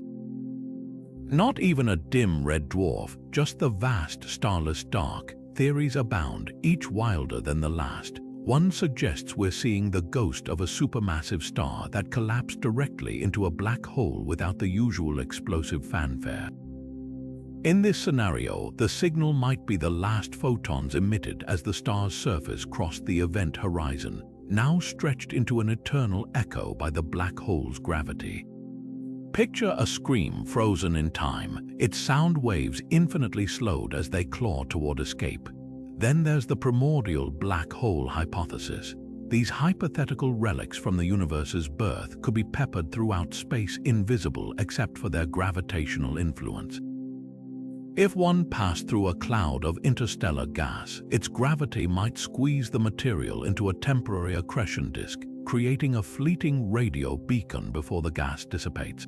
Not even a dim red dwarf, just the vast starless dark. Theories abound, each wilder than the last. One suggests we're seeing the ghost of a supermassive star that collapsed directly into a black hole without the usual explosive fanfare. In this scenario, the signal might be the last photons emitted as the star's surface crossed the event horizon, now stretched into an eternal echo by the black hole's gravity. Picture a scream frozen in time, its sound waves infinitely slowed as they claw toward escape. Then there's the primordial black hole hypothesis. These hypothetical relics from the universe's birth could be peppered throughout space, invisible except for their gravitational influence. If one passed through a cloud of interstellar gas, its gravity might squeeze the material into a temporary accretion disk, creating a fleeting radio beacon before the gas dissipates.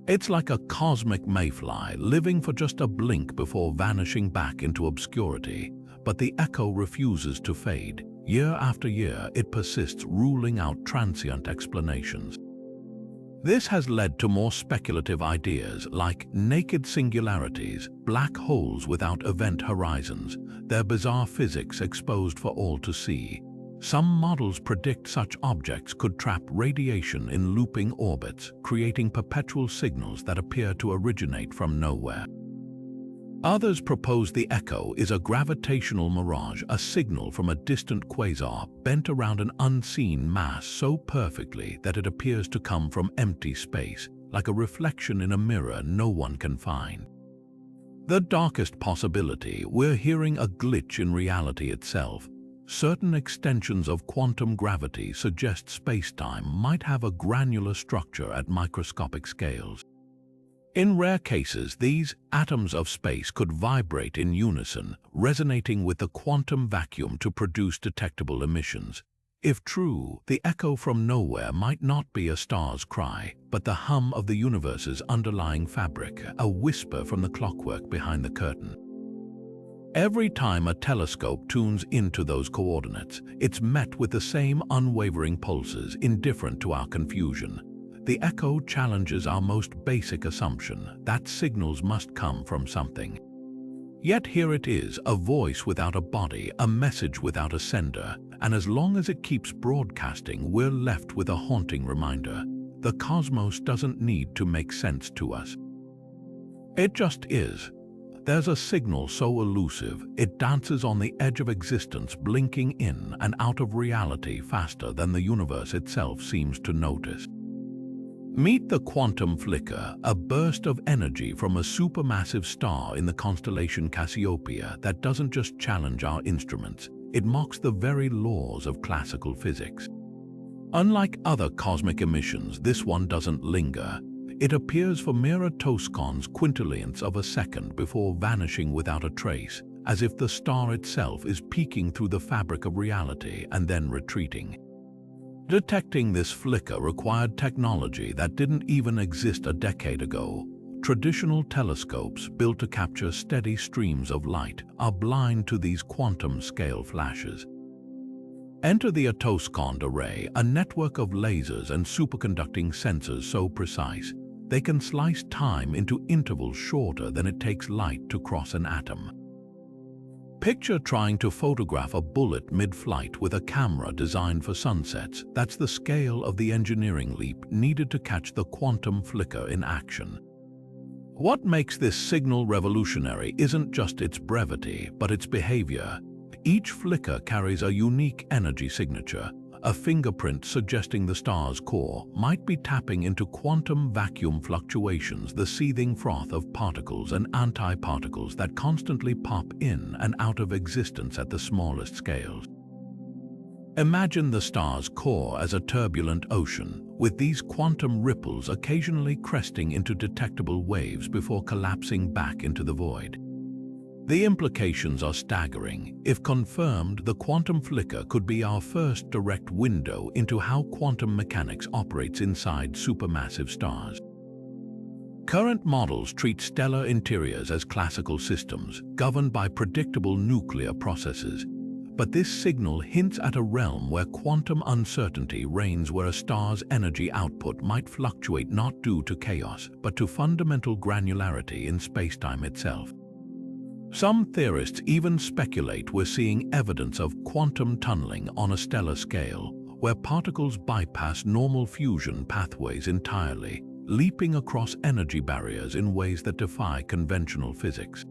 It's like a cosmic mayfly living for just a blink before vanishing back into obscurity, but the echo refuses to fade. Year after year, it persists, ruling out transient explanations. This has led to more speculative ideas like naked singularities, black holes without event horizons, their bizarre physics exposed for all to see. Some models predict such objects could trap radiation in looping orbits, creating perpetual signals that appear to originate from nowhere. Others propose the echo is a gravitational mirage, a signal from a distant quasar bent around an unseen mass so perfectly that it appears to come from empty space, like a reflection in a mirror no one can find. The darkest possibility: we're hearing a glitch in reality itself. Certain extensions of quantum gravity suggest space-time might have a granular structure at microscopic scales. In rare cases, these atoms of space could vibrate in unison, resonating with the quantum vacuum to produce detectable emissions. If true, the echo from nowhere might not be a star's cry, but the hum of the universe's underlying fabric, a whisper from the clockwork behind the curtain. Every time a telescope tunes into those coordinates, it's met with the same unwavering pulses, indifferent to our confusion. The echo challenges our most basic assumption that signals must come from something. Yet here it is, a voice without a body, a message without a sender, and as long as it keeps broadcasting, we're left with a haunting reminder: the cosmos doesn't need to make sense to us. It just is. There's a signal so elusive, it dances on the edge of existence, blinking in and out of reality faster than the universe itself seems to notice. Meet the quantum flicker, a burst of energy from a supermassive star in the constellation Cassiopeia that doesn't just challenge our instruments, it mocks the very laws of classical physics. Unlike other cosmic emissions, this one doesn't linger. It appears for mere toscons quintillionths of a second before vanishing without a trace, as if the star itself is peeking through the fabric of reality and then retreating. Detecting this flicker required technology that didn't even exist a decade ago. Traditional telescopes built to capture steady streams of light are blind to these quantum-scale flashes. Enter the attoscond array, a network of lasers and superconducting sensors so precise they can slice time into intervals shorter than it takes light to cross an atom. Picture trying to photograph a bullet mid-flight with a camera designed for sunsets. That's the scale of the engineering leap needed to catch the quantum flicker in action. What makes this signal revolutionary isn't just its brevity, but its behavior. Each flicker carries a unique energy signature. A fingerprint suggesting the star's core might be tapping into quantum vacuum fluctuations, the seething froth of particles and antiparticles that constantly pop in and out of existence at the smallest scales. Imagine the star's core as a turbulent ocean, with these quantum ripples occasionally cresting into detectable waves before collapsing back into the void. The implications are staggering. If confirmed, the quantum flicker could be our first direct window into how quantum mechanics operates inside supermassive stars. Current models treat stellar interiors as classical systems, governed by predictable nuclear processes. But this signal hints at a realm where quantum uncertainty reigns, where a star's energy output might fluctuate not due to chaos, but to fundamental granularity in spacetime itself. Some theorists even speculate we're seeing evidence of quantum tunneling on a stellar scale, where particles bypass normal fusion pathways entirely, leaping across energy barriers in ways that defy conventional physics.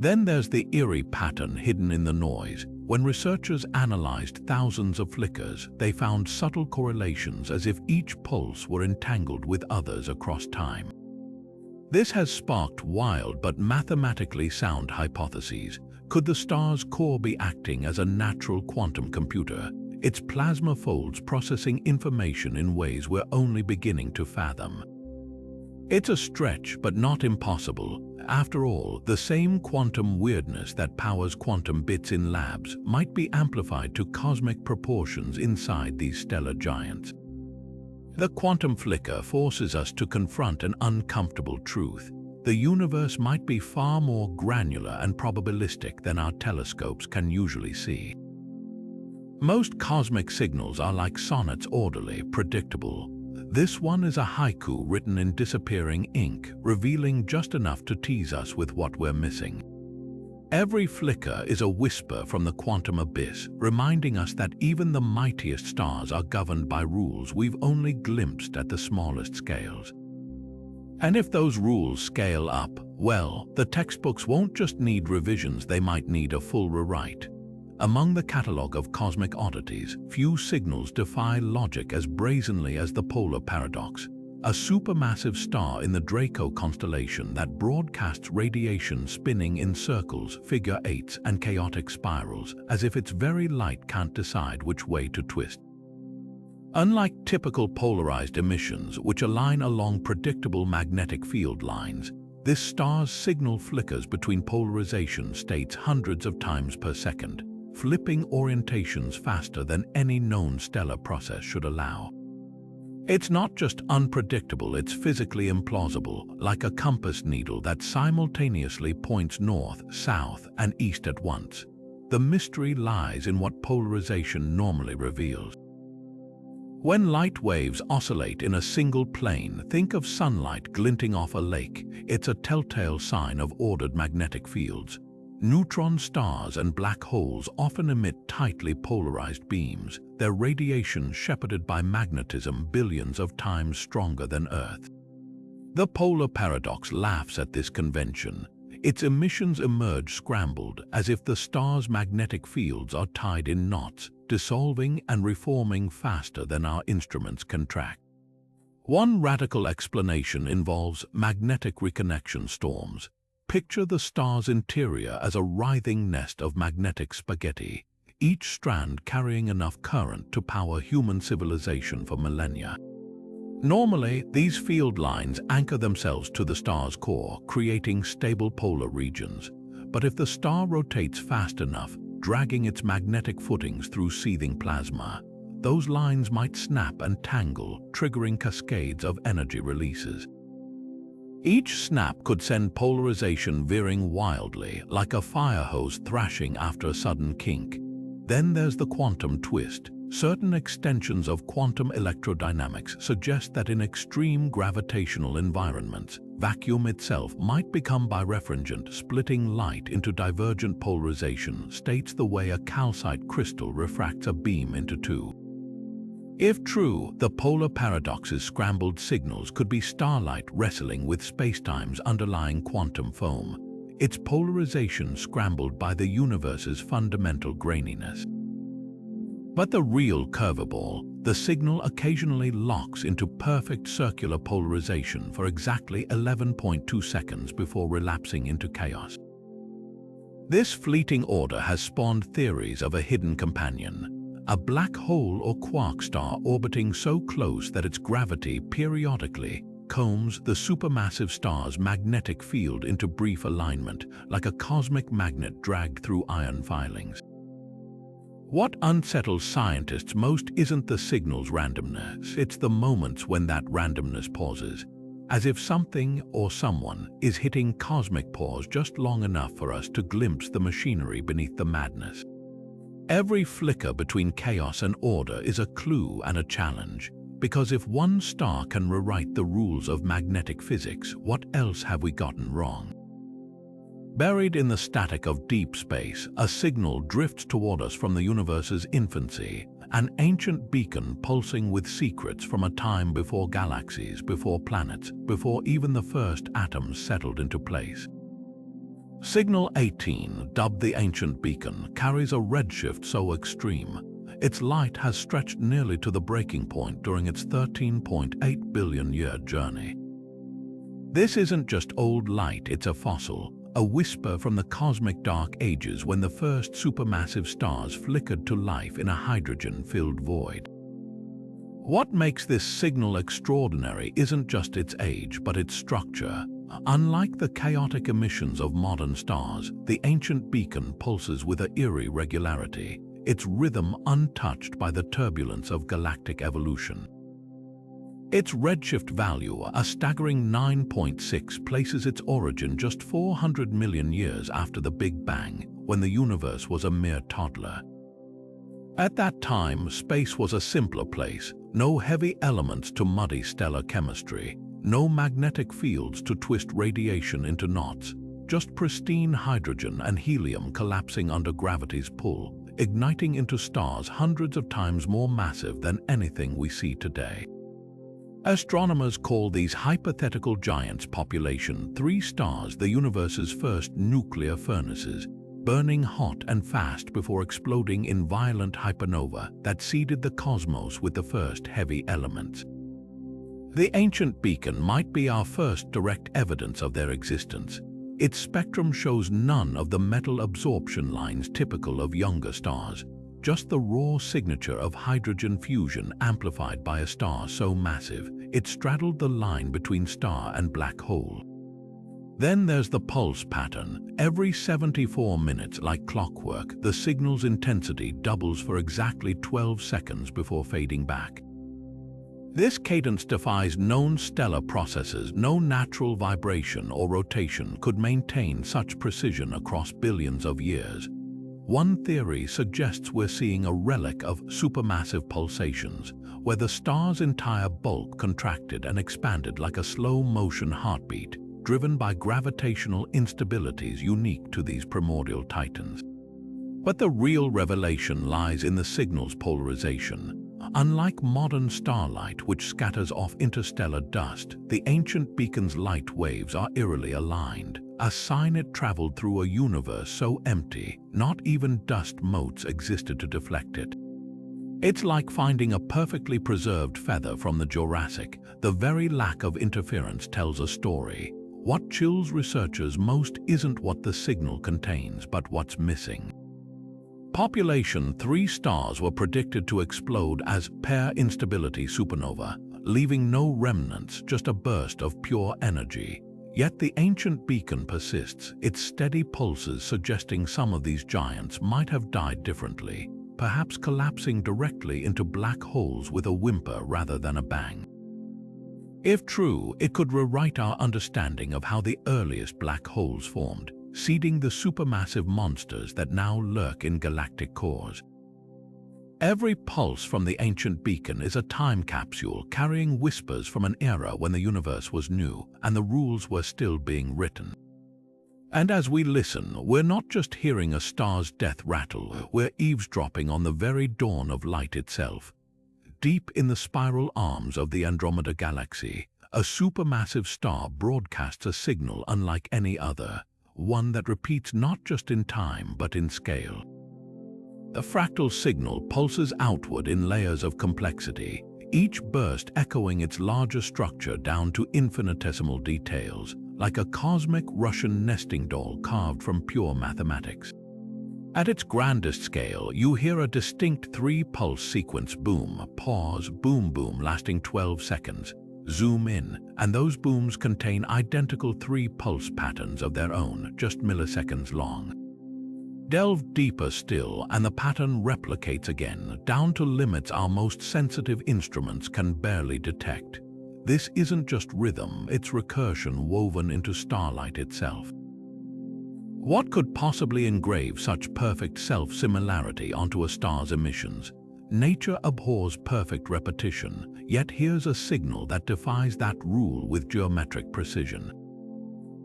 Then there's the eerie pattern hidden in the noise. When researchers analyzed thousands of flickers, they found subtle correlations, as if each pulse were entangled with others across time. This has sparked wild but mathematically sound hypotheses. Could the star's core be acting as a natural quantum computer, its plasma folds processing information in ways we're only beginning to fathom? It's a stretch, but not impossible. After all, the same quantum weirdness that powers quantum bits in labs might be amplified to cosmic proportions inside these stellar giants. The quantum flicker forces us to confront an uncomfortable truth. The universe might be far more granular and probabilistic than our telescopes can usually see. Most cosmic signals are like sonnets, orderly, predictable. This one is a haiku written in disappearing ink, revealing just enough to tease us with what we're missing. Every flicker is a whisper from the quantum abyss, reminding us that even the mightiest stars are governed by rules we've only glimpsed at the smallest scales. And if those rules scale up, well, the textbooks won't just need revisions, they might need a full rewrite. Among the catalogue of cosmic oddities, few signals defy logic as brazenly as the polar paradox, a supermassive star in the Draco constellation that broadcasts radiation spinning in circles, figure eights, and chaotic spirals, as if its very light can't decide which way to twist. Unlike typical polarized emissions, which align along predictable magnetic field lines, this star's signal flickers between polarization states hundreds of times per second, flipping orientations faster than any known stellar process should allow. It's not just unpredictable, it's physically implausible, like a compass needle that simultaneously points north, south, and east at once. The mystery lies in what polarization normally reveals. When light waves oscillate in a single plane, think of sunlight glinting off a lake. It's a telltale sign of ordered magnetic fields. Neutron stars and black holes often emit tightly polarized beams, their radiation shepherded by magnetism billions of times stronger than Earth. The polar paradox laughs at this convention. Its emissions emerge scrambled, as if the star's magnetic fields are tied in knots, dissolving and reforming faster than our instruments can track. One radical explanation involves magnetic reconnection storms. Picture the star's interior as a writhing nest of magnetic spaghetti, each strand carrying enough current to power human civilization for millennia. Normally, these field lines anchor themselves to the star's core, creating stable polar regions. But if the star rotates fast enough, dragging its magnetic footings through seething plasma, those lines might snap and tangle, triggering cascades of energy releases. Each snap could send polarization veering wildly, like a fire hose thrashing after a sudden kink. Then there's the quantum twist. Certain extensions of quantum electrodynamics suggest that in extreme gravitational environments, vacuum itself might become birefringent, splitting light into divergent polarization states the way a calcite crystal refracts a beam into two. If true, the polar paradox's scrambled signals could be starlight wrestling with spacetime's underlying quantum foam, its polarization scrambled by the universe's fundamental graininess. But the real curveball, the signal occasionally locks into perfect circular polarization for exactly 11.2 seconds before relapsing into chaos. This fleeting order has spawned theories of a hidden companion, a black hole or quark star orbiting so close that its gravity periodically combs the supermassive star's magnetic field into brief alignment, like a cosmic magnet dragged through iron filings. What unsettles scientists most isn't the signal's randomness, it's the moments when that randomness pauses, as if something or someone is hitting cosmic pause just long enough for us to glimpse the machinery beneath the madness. Every flicker between chaos and order is a clue and a challenge, because if one star can rewrite the rules of magnetic physics, what else have we gotten wrong? Buried in the static of deep space, a signal drifts toward us from the universe's infancy, an ancient beacon pulsing with secrets from a time before galaxies, before planets, before even the first atoms settled into place. Signal 18, dubbed the Ancient Beacon, carries a redshift so extreme, its light has stretched nearly to the breaking point during its 13.8 billion-year journey. This isn't just old light, it's a fossil, a whisper from the cosmic dark ages when the first supermassive stars flickered to life in a hydrogen-filled void. What makes this signal extraordinary isn't just its age, but its structure. Unlike the chaotic emissions of modern stars, the ancient beacon pulses with an eerie regularity, its rhythm untouched by the turbulence of galactic evolution. Its redshift value, a staggering 9.6, places its origin just 400 million years after the Big Bang, when the universe was a mere toddler. At that time, space was a simpler place, no heavy elements to muddy stellar chemistry, no magnetic fields to twist radiation into knots, just pristine hydrogen and helium collapsing under gravity's pull, igniting into stars hundreds of times more massive than anything we see today. Astronomers call these hypothetical giants population 3 stars the universe's first nuclear furnaces, burning hot and fast before exploding in violent hypernova that seeded the cosmos with the first heavy elements. The ancient beacon might be our first direct evidence of their existence. Its spectrum shows none of the metal absorption lines typical of younger stars, just the raw signature of hydrogen fusion amplified by a star so massive it straddled the line between star and black hole. Then there's the pulse pattern. Every 74 minutes, like clockwork, the signal's intensity doubles for exactly 12 seconds before fading back. This cadence defies known stellar processes. No natural vibration or rotation could maintain such precision across billions of years. One theory suggests we're seeing a relic of supermassive pulsations, where the star's entire bulk contracted and expanded like a slow-motion heartbeat, driven by gravitational instabilities unique to these primordial titans. But the real revelation lies in the signal's polarization. Unlike modern starlight, which scatters off interstellar dust, the ancient beacon's light waves are eerily aligned, a sign it traveled through a universe so empty, not even dust motes existed to deflect it. It's like finding a perfectly preserved feather from the Jurassic. The very lack of interference tells a story. What chills researchers most isn't what the signal contains, but what's missing. Population 3 stars were predicted to explode as pair instability supernova, leaving no remnants, just a burst of pure energy. Yet the ancient beacon persists, its steady pulses suggesting some of these giants might have died differently, perhaps collapsing directly into black holes with a whimper rather than a bang. If true, it could rewrite our understanding of how the earliest black holes formed, seeding the supermassive monsters that now lurk in galactic cores. Every pulse from the ancient beacon is a time capsule carrying whispers from an era when the universe was new and the rules were still being written. And as we listen, we're not just hearing a star's death rattle, we're eavesdropping on the very dawn of light itself. Deep in the spiral arms of the Andromeda Galaxy, a supermassive star broadcasts a signal unlike any other, one that repeats not just in time but in scale. The fractal signal pulses outward in layers of complexity, each burst echoing its larger structure down to infinitesimal details, like a cosmic Russian nesting doll carved from pure mathematics. At its grandest scale, you hear a distinct three-pulse sequence: boom, pause, boom, boom, lasting 12 seconds. Zoom in, and those booms contain identical three-pulse patterns of their own, just milliseconds long. Delve deeper still, and the pattern replicates again, down to limits our most sensitive instruments can barely detect. This isn't just rhythm, it's recursion woven into starlight itself. What could possibly engrave such perfect self-similarity onto a star's emissions? Nature abhors perfect repetition, yet here's a signal that defies that rule with geometric precision.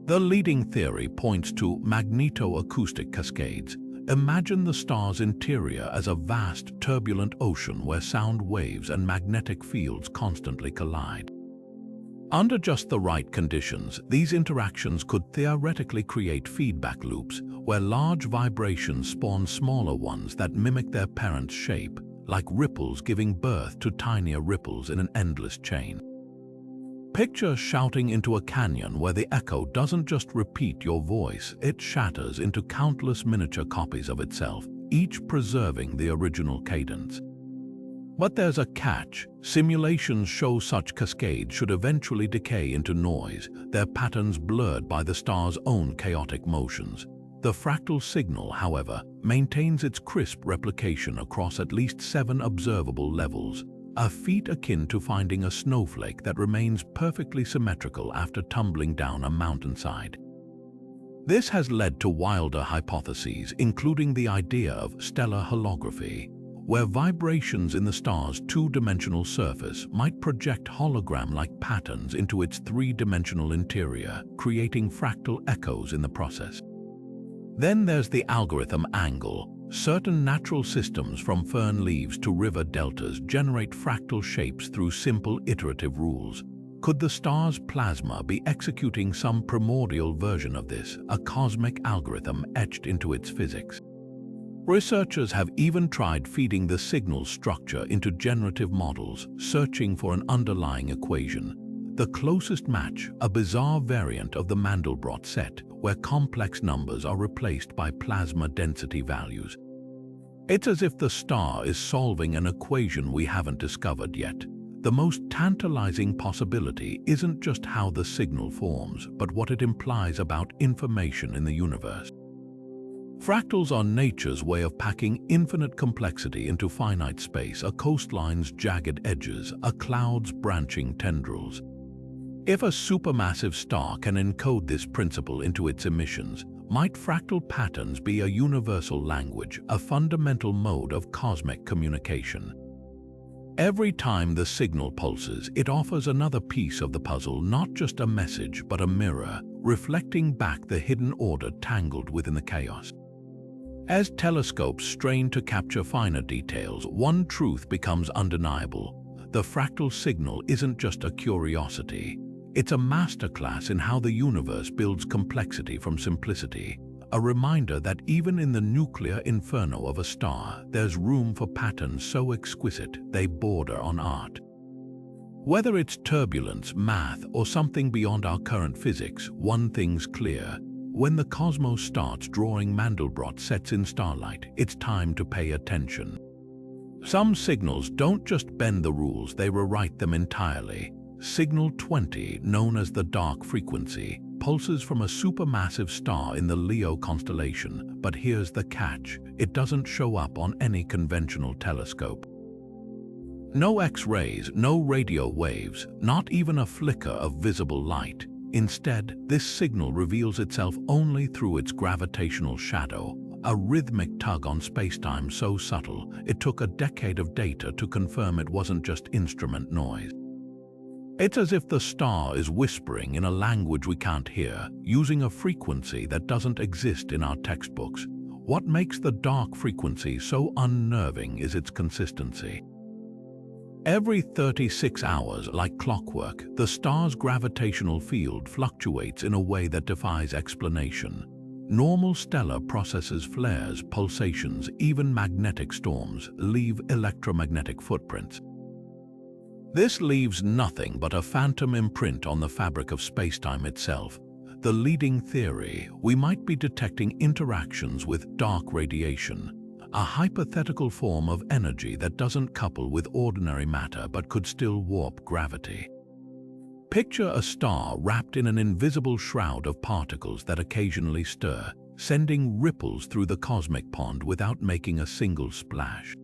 The leading theory points to magneto-acoustic cascades. Imagine the star's interior as a vast, turbulent ocean where sound waves and magnetic fields constantly collide. Under just the right conditions, these interactions could theoretically create feedback loops where large vibrations spawn smaller ones that mimic their parent's shape, like ripples giving birth to tinier ripples in an endless chain. Picture shouting into a canyon where the echo doesn't just repeat your voice, it shatters into countless miniature copies of itself, each preserving the original cadence. But there's a catch. Simulations show such cascades should eventually decay into noise, their patterns blurred by the star's own chaotic motions. The fractal signal, however, maintains its crisp replication across at least 7 observable levels, a feat akin to finding a snowflake that remains perfectly symmetrical after tumbling down a mountainside. This has led to wilder hypotheses, including the idea of stellar holography, where vibrations in the star's two-dimensional surface might project hologram-like patterns into its three-dimensional interior, creating fractal echoes in the process. Then there's the algorithm angle. Certain natural systems, from fern leaves to river deltas, generate fractal shapes through simple iterative rules. Could the star's plasma be executing some primordial version of this, a cosmic algorithm etched into its physics? Researchers have even tried feeding the signal structure into generative models, searching for an underlying equation. The closest match, a bizarre variant of the Mandelbrot set, where complex numbers are replaced by plasma density values. It's as if the star is solving an equation we haven't discovered yet. The most tantalizing possibility isn't just how the signal forms, but what it implies about information in the universe. Fractals are nature's way of packing infinite complexity into finite space, a coastline's jagged edges, a cloud's branching tendrils. If a supermassive star can encode this principle into its emissions, might fractal patterns be a universal language, a fundamental mode of cosmic communication? Every time the signal pulses, it offers another piece of the puzzle, not just a message, but a mirror, reflecting back the hidden order tangled within the chaos. As telescopes strain to capture finer details, one truth becomes undeniable. The fractal signal isn't just a curiosity. It's a masterclass in how the universe builds complexity from simplicity, a reminder that even in the nuclear inferno of a star, there's room for patterns so exquisite they border on art. Whether it's turbulence, math, or something beyond our current physics, one thing's clear. When the cosmos starts drawing Mandelbrot sets in starlight, it's time to pay attention. Some signals don't just bend the rules, they rewrite them entirely. Signal 20, known as the dark frequency, pulses from a supermassive star in the Leo constellation, but here's the catch: it doesn't show up on any conventional telescope. No X-rays, no radio waves, not even a flicker of visible light. Instead, this signal reveals itself only through its gravitational shadow, a rhythmic tug on spacetime so subtle it took a decade of data to confirm it wasn't just instrument noise. It's as if the star is whispering in a language we can't hear, using a frequency that doesn't exist in our textbooks. What makes the dark frequency so unnerving is its consistency. Every 36 hours, like clockwork, the star's gravitational field fluctuates in a way that defies explanation. Normal stellar processes, flares, pulsations, even magnetic storms leave electromagnetic footprints. This leaves nothing but a phantom imprint on the fabric of spacetime itself. The leading theory: we might be detecting interactions with dark radiation, a hypothetical form of energy that doesn't couple with ordinary matter but could still warp gravity. Picture a star wrapped in an invisible shroud of particles that occasionally stir, sending ripples through the cosmic pond without making a single splash.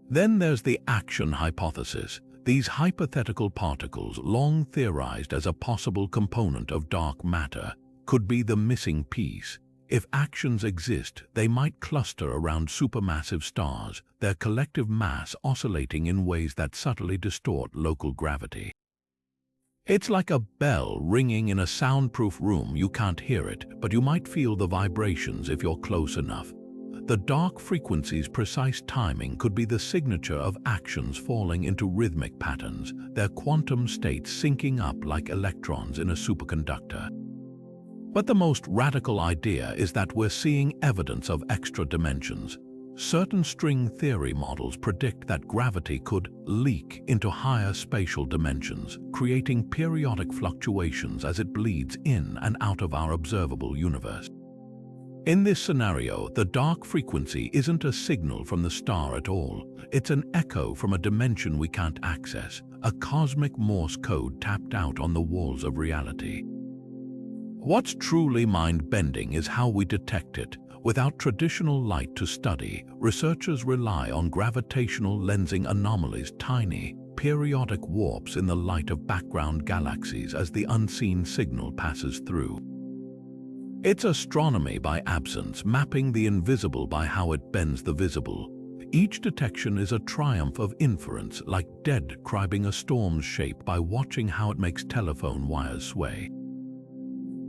Then there's the action hypothesis. These hypothetical particles, long theorized as a possible component of dark matter, could be the missing piece. If actions exist, they might cluster around supermassive stars, their collective mass oscillating in ways that subtly distort local gravity. It's like a bell ringing in a soundproof room. You can't hear it, but you might feel the vibrations if you're close enough. The dark frequency's precise timing could be the signature of actions falling into rhythmic patterns, their quantum states syncing up like electrons in a superconductor. But the most radical idea is that we're seeing evidence of extra dimensions. Certain string theory models predict that gravity could leak into higher spatial dimensions, creating periodic fluctuations as it bleeds in and out of our observable universe. In this scenario, the dark frequency isn't a signal from the star at all. It's an echo from a dimension we can't access, a cosmic Morse code tapped out on the walls of reality. What's truly mind-bending is how we detect it. Without traditional light to study, researchers rely on gravitational lensing anomalies, tiny, periodic warps in the light of background galaxies as the unseen signal passes through. It's astronomy by absence, mapping the invisible by how it bends the visible. Each detection is a triumph of inference, like describing a storm's shape by watching how it makes telephone wires sway.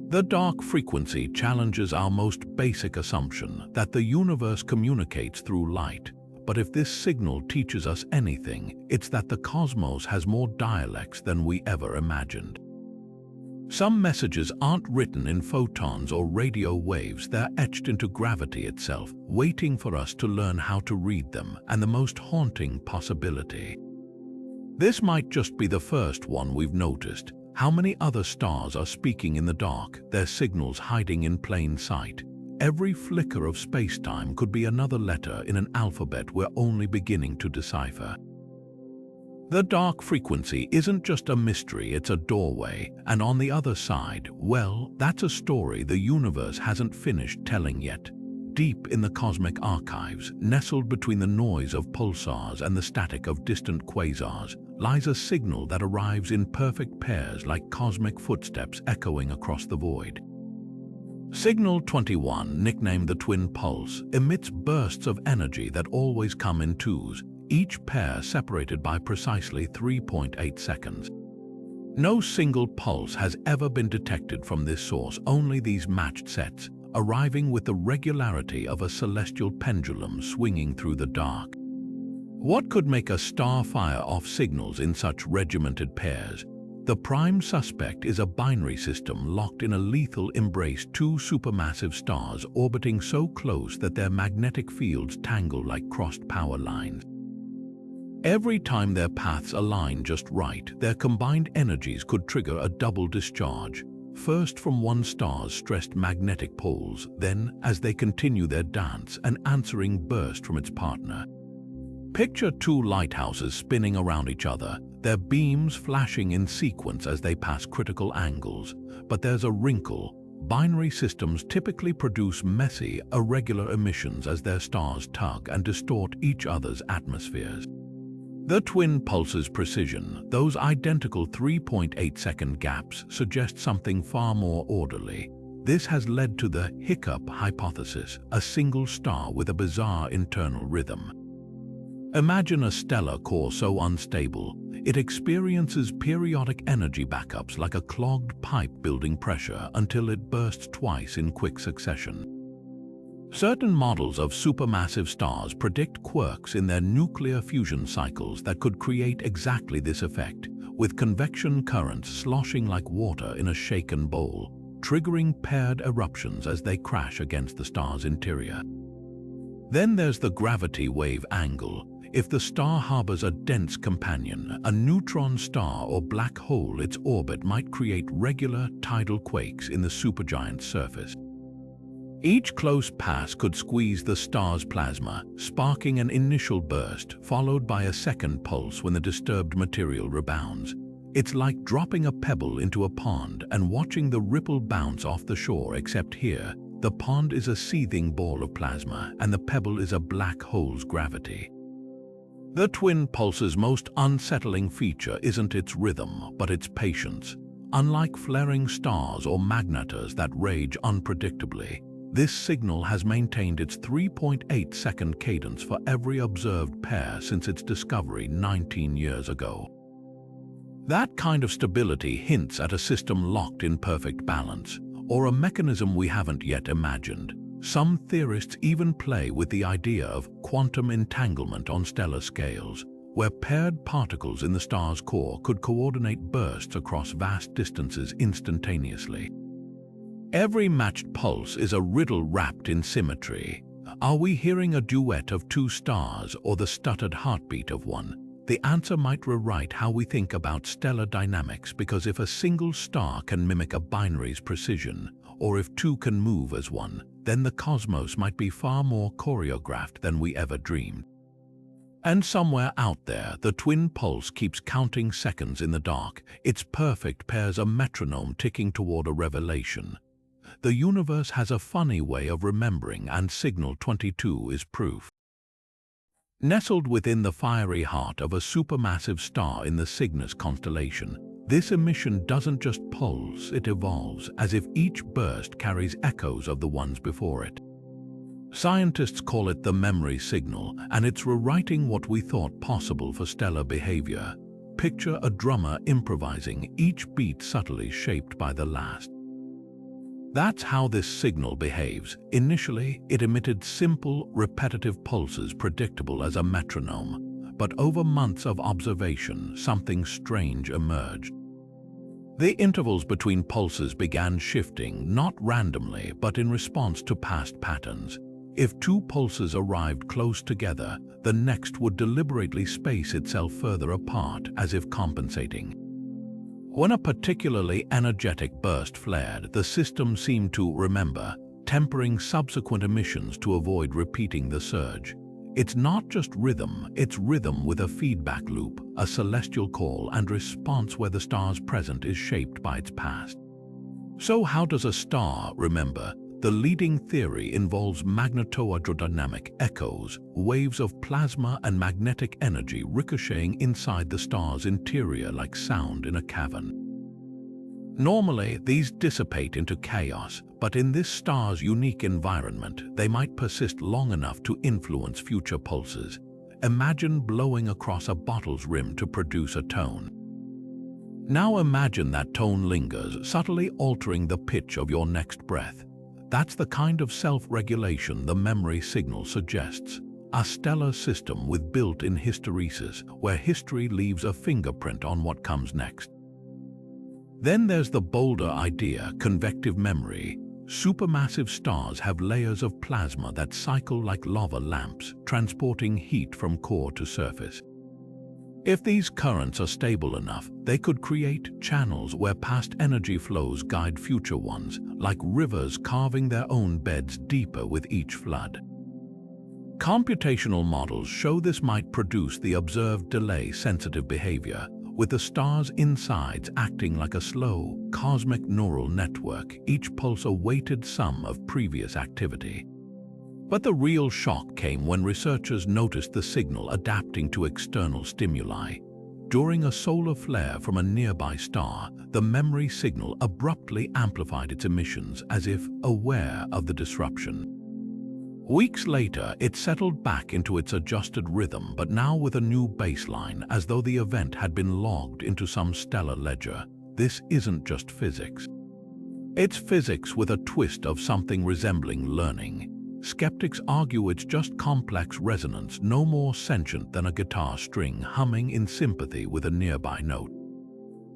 The dark frequency challenges our most basic assumption that the universe communicates through light. But if this signal teaches us anything, it's that the cosmos has more dialects than we ever imagined. Some messages aren't written in photons or radio waves, they're etched into gravity itself, waiting for us to learn how to read them. And the most haunting possibility: this might just be the first one we've noticed. How many other stars are speaking in the dark, their signals hiding in plain sight? Every flicker of spacetime could be another letter in an alphabet we're only beginning to decipher. The dark frequency isn't just a mystery, it's a doorway. And on the other side, well, that's a story the universe hasn't finished telling yet. Deep in the cosmic archives, nestled between the noise of pulsars and the static of distant quasars, lies a signal that arrives in perfect pairs, like cosmic footsteps echoing across the void. Signal 21, nicknamed the Twin Pulse, emits bursts of energy that always come in twos, each pair separated by precisely 3.8 seconds. No single pulse has ever been detected from this source, only these matched sets, arriving with the regularity of a celestial pendulum swinging through the dark. What could make a star fire off signals in such regimented pairs? The prime suspect is a binary system locked in a lethal embrace, two supermassive stars orbiting so close that their magnetic fields tangle like crossed power lines. Every time their paths align just right, their combined energies could trigger a double discharge, first from one star's stressed magnetic poles, then, as they continue their dance, an answering burst from its partner. Picture two lighthouses spinning around each other, their beams flashing in sequence as they pass critical angles. But there's a wrinkle. Binary systems typically produce messy, irregular emissions as their stars tug and distort each other's atmospheres. The twin pulses' precision, those identical 3.8-second gaps, suggest something far more orderly. This has led to the hiccup hypothesis, a single star with a bizarre internal rhythm. Imagine a stellar core so unstable, it experiences periodic energy backups like a clogged pipe building pressure until it bursts twice in quick succession. Certain models of supermassive stars predict quirks in their nuclear fusion cycles that could create exactly this effect, with convection currents sloshing like water in a shaken bowl, triggering paired eruptions as they crash against the star's interior. Then there's the gravity wave angle. If the star harbors a dense companion, a neutron star or black hole, its orbit might create regular tidal quakes in the supergiant's surface. Each close pass could squeeze the star's plasma, sparking an initial burst, followed by a second pulse when the disturbed material rebounds. It's like dropping a pebble into a pond and watching the ripple bounce off the shore, except here, the pond is a seething ball of plasma and the pebble is a black hole's gravity. The twin pulse's most unsettling feature isn't its rhythm, but its patience. Unlike flaring stars or magnetars that rage unpredictably, this signal has maintained its 3.8-second cadence for every observed pair since its discovery 19 years ago. That kind of stability hints at a system locked in perfect balance, or a mechanism we haven't yet imagined. Some theorists even play with the idea of quantum entanglement on stellar scales, where paired particles in the star's core could coordinate bursts across vast distances instantaneously. Every matched pulse is a riddle wrapped in symmetry. Are we hearing a duet of two stars or the stuttered heartbeat of one? The answer might rewrite how we think about stellar dynamics, because if a single star can mimic a binary's precision, or if two can move as one, then the cosmos might be far more choreographed than we ever dreamed. And somewhere out there, the twin pulse keeps counting seconds in the dark. Its perfect pairs a metronome ticking toward a revelation. The universe has a funny way of remembering, and signal 22 is proof. Nestled within the fiery heart of a supermassive star in the Cygnus constellation, this emission doesn't just pulse, it evolves, as if each burst carries echoes of the ones before it. Scientists call it the memory signal, and it's rewriting what we thought possible for stellar behavior. Picture a drummer improvising, each beat subtly shaped by the last. That's how this signal behaves. Initially, it emitted simple, repetitive pulses predictable as a metronome, but over months of observation, something strange emerged. The intervals between pulses began shifting, not randomly, but in response to past patterns. If two pulses arrived close together, the next would deliberately space itself further apart, as if compensating. When a particularly energetic burst flared, the system seemed to remember, tempering subsequent emissions to avoid repeating the surge. It's not just rhythm, it's rhythm with a feedback loop, a celestial call and response where the star's present is shaped by its past. So how does a star remember? The leading theory involves magnetohydrodynamic echoes, waves of plasma and magnetic energy ricocheting inside the star's interior like sound in a cavern. Normally, these dissipate into chaos, but in this star's unique environment, they might persist long enough to influence future pulses. Imagine blowing across a bottle's rim to produce a tone. Now imagine that tone lingers, subtly altering the pitch of your next breath. That's the kind of self-regulation the memory signal suggests. A stellar system with built-in hysteresis, where history leaves a fingerprint on what comes next. Then there's the bolder idea, convective memory. Supermassive stars have layers of plasma that cycle like lava lamps, transporting heat from core to surface. If these currents are stable enough, they could create channels where past energy flows guide future ones, like rivers carving their own beds deeper with each flood. Computational models show this might produce the observed delay-sensitive behavior, with the star's insides acting like a slow, cosmic neural network, each pulse a weighted sum of previous activity. But the real shock came when researchers noticed the signal adapting to external stimuli. During a solar flare from a nearby star, the memory signal abruptly amplified its emissions as if aware of the disruption. Weeks later, it settled back into its adjusted rhythm, but now with a new baseline, as though the event had been logged into some stellar ledger. This isn't just physics. It's physics with a twist of something resembling learning. Skeptics argue it's just complex resonance, no more sentient than a guitar string humming in sympathy with a nearby note.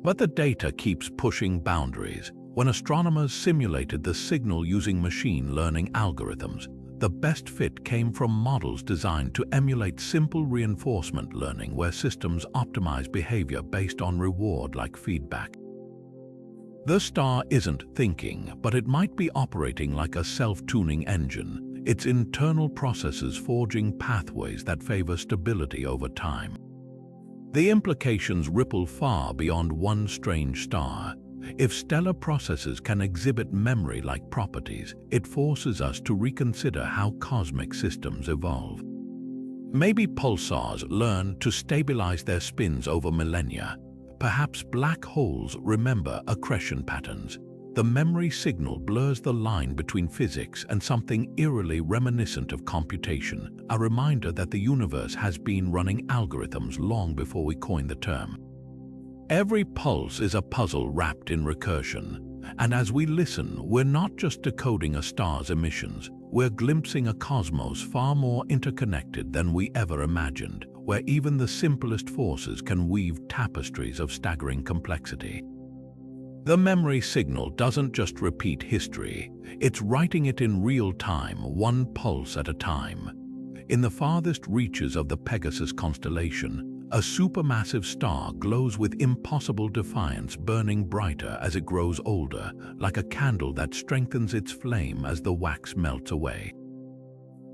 But the data keeps pushing boundaries. When astronomers simulated the signal using machine learning algorithms, the best fit came from models designed to emulate simple reinforcement learning where systems optimize behavior based on reward-like feedback. The star isn't thinking, but it might be operating like a self-tuning engine, its internal processes forging pathways that favor stability over time. The implications ripple far beyond one strange star. If stellar processes can exhibit memory-like properties, it forces us to reconsider how cosmic systems evolve. Maybe pulsars learn to stabilize their spins over millennia. Perhaps black holes remember accretion patterns. The memory signal blurs the line between physics and something eerily reminiscent of computation, a reminder that the universe has been running algorithms long before we coined the term. Every pulse is a puzzle wrapped in recursion, and as we listen, we're not just decoding a star's emissions, we're glimpsing a cosmos far more interconnected than we ever imagined, where even the simplest forces can weave tapestries of staggering complexity. The memory signal doesn't just repeat history, it's writing it in real time, one pulse at a time. In the farthest reaches of the Pegasus constellation, a supermassive star glows with impossible defiance, burning brighter as it grows older, like a candle that strengthens its flame as the wax melts away.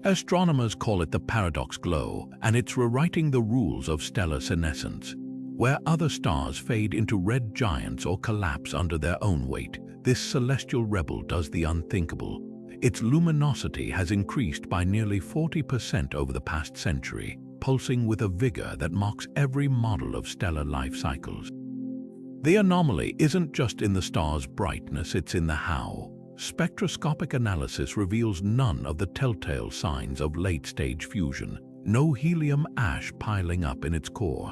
Astronomers call it the paradox glow, and it's rewriting the rules of stellar senescence. Where other stars fade into red giants or collapse under their own weight, this celestial rebel does the unthinkable. Its luminosity has increased by nearly 40% over the past century, pulsing with a vigor that mocks every model of stellar life cycles. The anomaly isn't just in the star's brightness, it's in the how. Spectroscopic analysis reveals none of the telltale signs of late-stage fusion, no helium ash piling up in its core.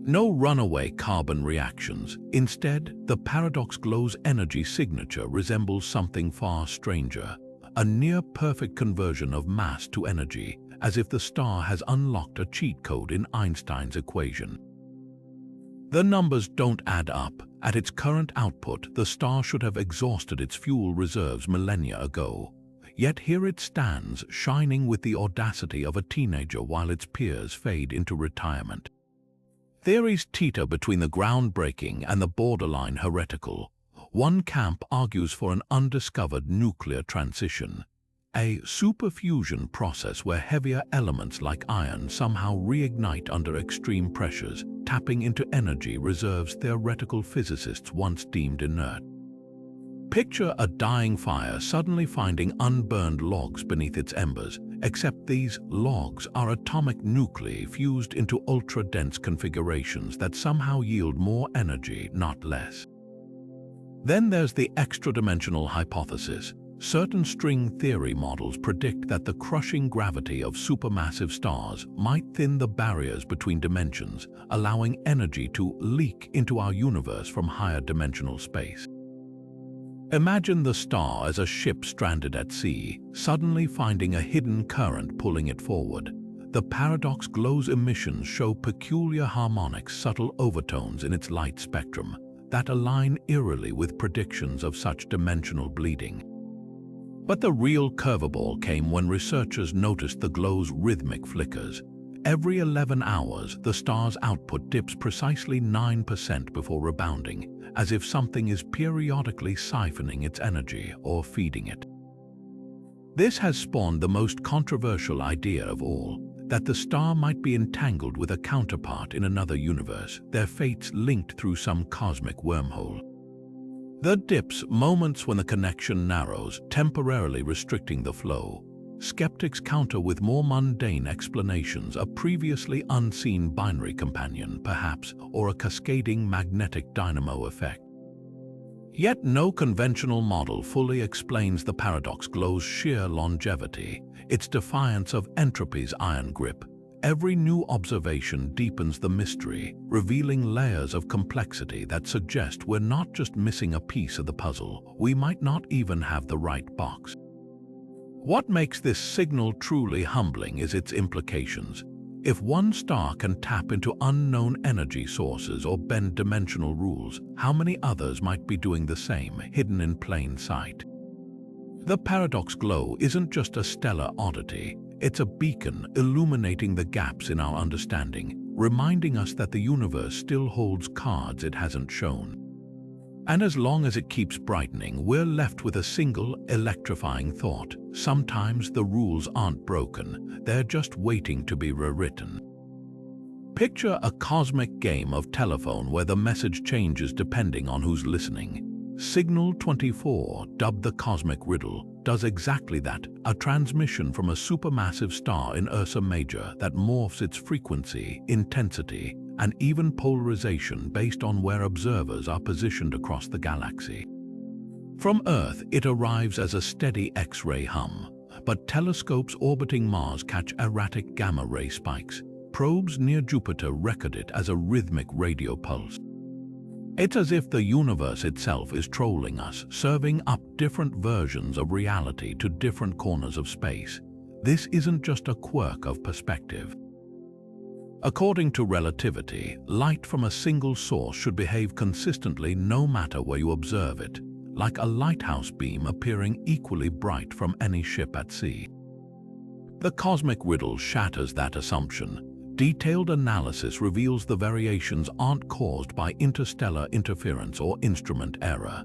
No runaway carbon reactions. Instead, the paradox glow's energy signature resembles something far stranger, a near-perfect conversion of mass to energy, as if the star has unlocked a cheat code in Einstein's equation. The numbers don't add up. At its current output, the star should have exhausted its fuel reserves millennia ago. Yet here it stands, shining with the audacity of a teenager while its peers fade into retirement. Theories teeter between the groundbreaking and the borderline heretical. One camp argues for an undiscovered nuclear transition, a superfusion process where heavier elements like iron somehow reignite under extreme pressures, tapping into energy reserves theoretical physicists once deemed inert. Picture a dying fire suddenly finding unburned logs beneath its embers, except these logs are atomic nuclei fused into ultra-dense configurations that somehow yield more energy, not less. Then there's the extra-dimensional hypothesis. Certain string theory models predict that the crushing gravity of supermassive stars might thin the barriers between dimensions, allowing energy to leak into our universe from higher dimensional space. Imagine the star as a ship stranded at sea, suddenly finding a hidden current pulling it forward. The paradox glow's emissions show peculiar harmonics, subtle overtones in its light spectrum, that align eerily with predictions of such dimensional bleeding. But the real curveball came when researchers noticed the glow's rhythmic flickers. Every 11 hours, the star's output dips precisely 9% before rebounding, as if something is periodically siphoning its energy or feeding it. This has spawned the most controversial idea of all, that the star might be entangled with a counterpart in another universe, their fates linked through some cosmic wormhole. The dips, moments when the connection narrows, temporarily restricting the flow. Skeptics counter with more mundane explanations, a previously unseen binary companion, perhaps, or a cascading magnetic dynamo effect. Yet no conventional model fully explains the paradox glow's sheer longevity, its defiance of entropy's iron grip. Every new observation deepens the mystery, revealing layers of complexity that suggest we're not just missing a piece of the puzzle, we might not even have the right box. What makes this signal truly humbling is its implications. If one star can tap into unknown energy sources or bend dimensional rules, how many others might be doing the same, hidden in plain sight? The paradox glow isn't just a stellar oddity, it's a beacon illuminating the gaps in our understanding, reminding us that the universe still holds cards it hasn't shown. And as long as it keeps brightening, we're left with a single, electrifying thought. Sometimes the rules aren't broken, they're just waiting to be rewritten. Picture a cosmic game of telephone where the message changes depending on who's listening. Signal 24, dubbed the cosmic riddle, does exactly that, a transmission from a supermassive star in Ursa Major that morphs its frequency, intensity, and even polarization based on where observers are positioned across the galaxy. From Earth, it arrives as a steady X-ray hum, but telescopes orbiting Mars catch erratic gamma-ray spikes. Probes near Jupiter record it as a rhythmic radio pulse. It's as if the universe itself is trolling us, serving up different versions of reality to different corners of space. This isn't just a quirk of perspective. According to relativity, light from a single source should behave consistently no matter where you observe it, like a lighthouse beam appearing equally bright from any ship at sea. The cosmic riddle shatters that assumption. Detailed analysis reveals the variations aren't caused by interstellar interference or instrument error.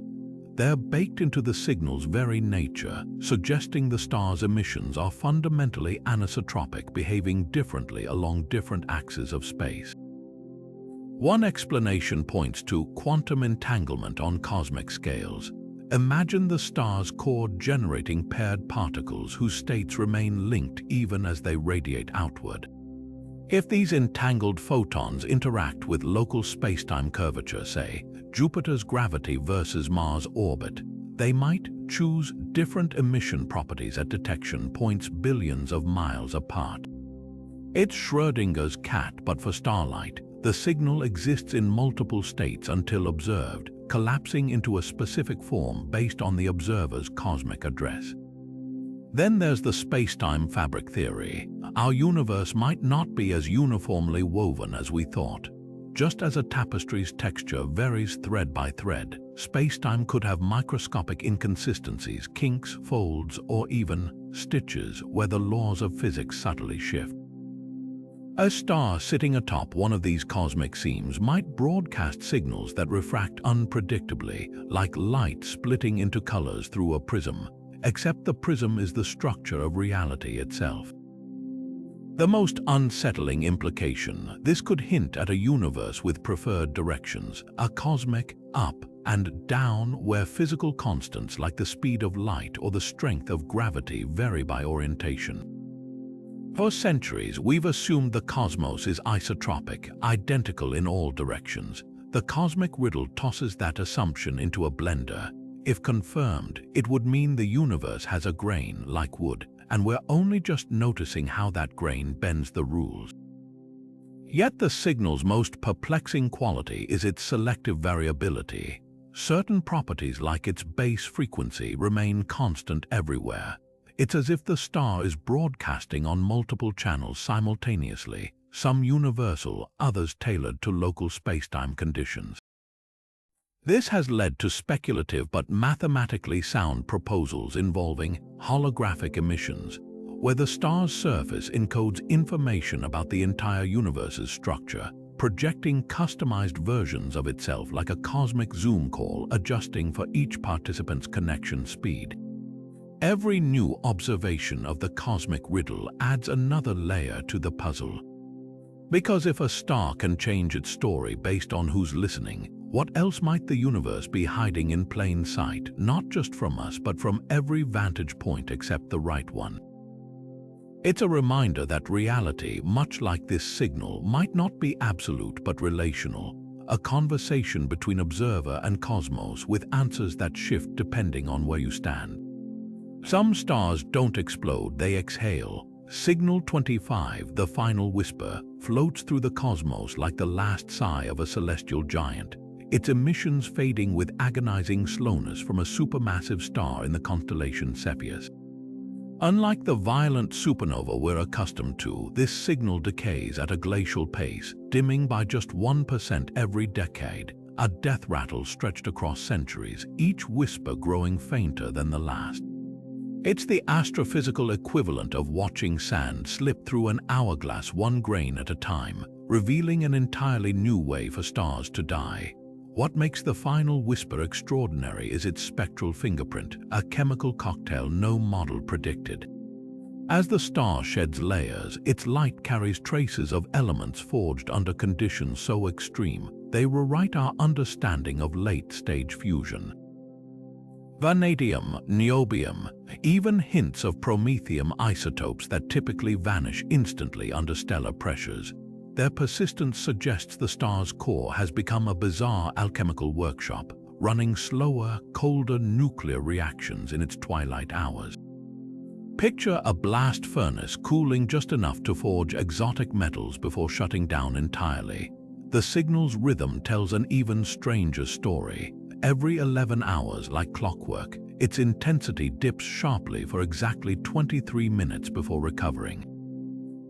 They're baked into the signal's very nature, suggesting the star's emissions are fundamentally anisotropic, behaving differently along different axes of space. One explanation points to quantum entanglement on cosmic scales. Imagine the star's core generating paired particles whose states remain linked even as they radiate outward. If these entangled photons interact with local spacetime curvature, say, Jupiter's gravity versus Mars' orbit, they might choose different emission properties at detection points billions of miles apart. It's Schrödinger's cat, but for starlight. The signal exists in multiple states until observed, collapsing into a specific form based on the observer's cosmic address. Then there's the spacetime fabric theory. Our universe might not be as uniformly woven as we thought. Just as a tapestry's texture varies thread by thread, spacetime could have microscopic inconsistencies, kinks, folds, or even stitches where the laws of physics subtly shift. A star sitting atop one of these cosmic seams might broadcast signals that refract unpredictably, like light splitting into colors through a prism, except the prism is the structure of reality itself. The most unsettling implication, this could hint at a universe with preferred directions, a cosmic up and down where physical constants like the speed of light or the strength of gravity vary by orientation. For centuries, we've assumed the cosmos is isotropic, identical in all directions. The cosmic riddle tosses that assumption into a blender. If confirmed, it would mean the universe has a grain like wood, and we're only just noticing how that grain bends the rules. Yet the signal's most perplexing quality is its selective variability. Certain properties like its base frequency remain constant everywhere. It's as if the star is broadcasting on multiple channels simultaneously, some universal, others tailored to local spacetime conditions. This has led to speculative but mathematically sound proposals involving holographic emissions, where the star's surface encodes information about the entire universe's structure, projecting customized versions of itself like a cosmic Zoom call adjusting for each participant's connection speed. Every new observation of the cosmic riddle adds another layer to the puzzle. Because if a star can change its story based on who's listening, what else might the universe be hiding in plain sight, not just from us but from every vantage point except the right one? It's a reminder that reality, much like this signal, might not be absolute but relational, a conversation between observer and cosmos with answers that shift depending on where you stand. Some stars don't explode, they exhale. Signal 25, the final whisper, floats through the cosmos like the last sigh of a celestial giant, its emissions fading with agonizing slowness from a supermassive star in the constellation Cepheus. Unlike the violent supernova we're accustomed to, this signal decays at a glacial pace, dimming by just 1% every decade, a death rattle stretched across centuries, each whisper growing fainter than the last. It's the astrophysical equivalent of watching sand slip through an hourglass one grain at a time, revealing an entirely new way for stars to die. What makes the final whisper extraordinary is its spectral fingerprint, a chemical cocktail no model predicted. As the star sheds layers, its light carries traces of elements forged under conditions so extreme, they rewrite our understanding of late-stage fusion. Vanadium, niobium, even hints of promethium isotopes that typically vanish instantly under stellar pressures. Their persistence suggests the star's core has become a bizarre alchemical workshop, running slower, colder nuclear reactions in its twilight hours. Picture a blast furnace cooling just enough to forge exotic metals before shutting down entirely. The signal's rhythm tells an even stranger story. Every 11 hours, like clockwork, its intensity dips sharply for exactly 23 minutes before recovering.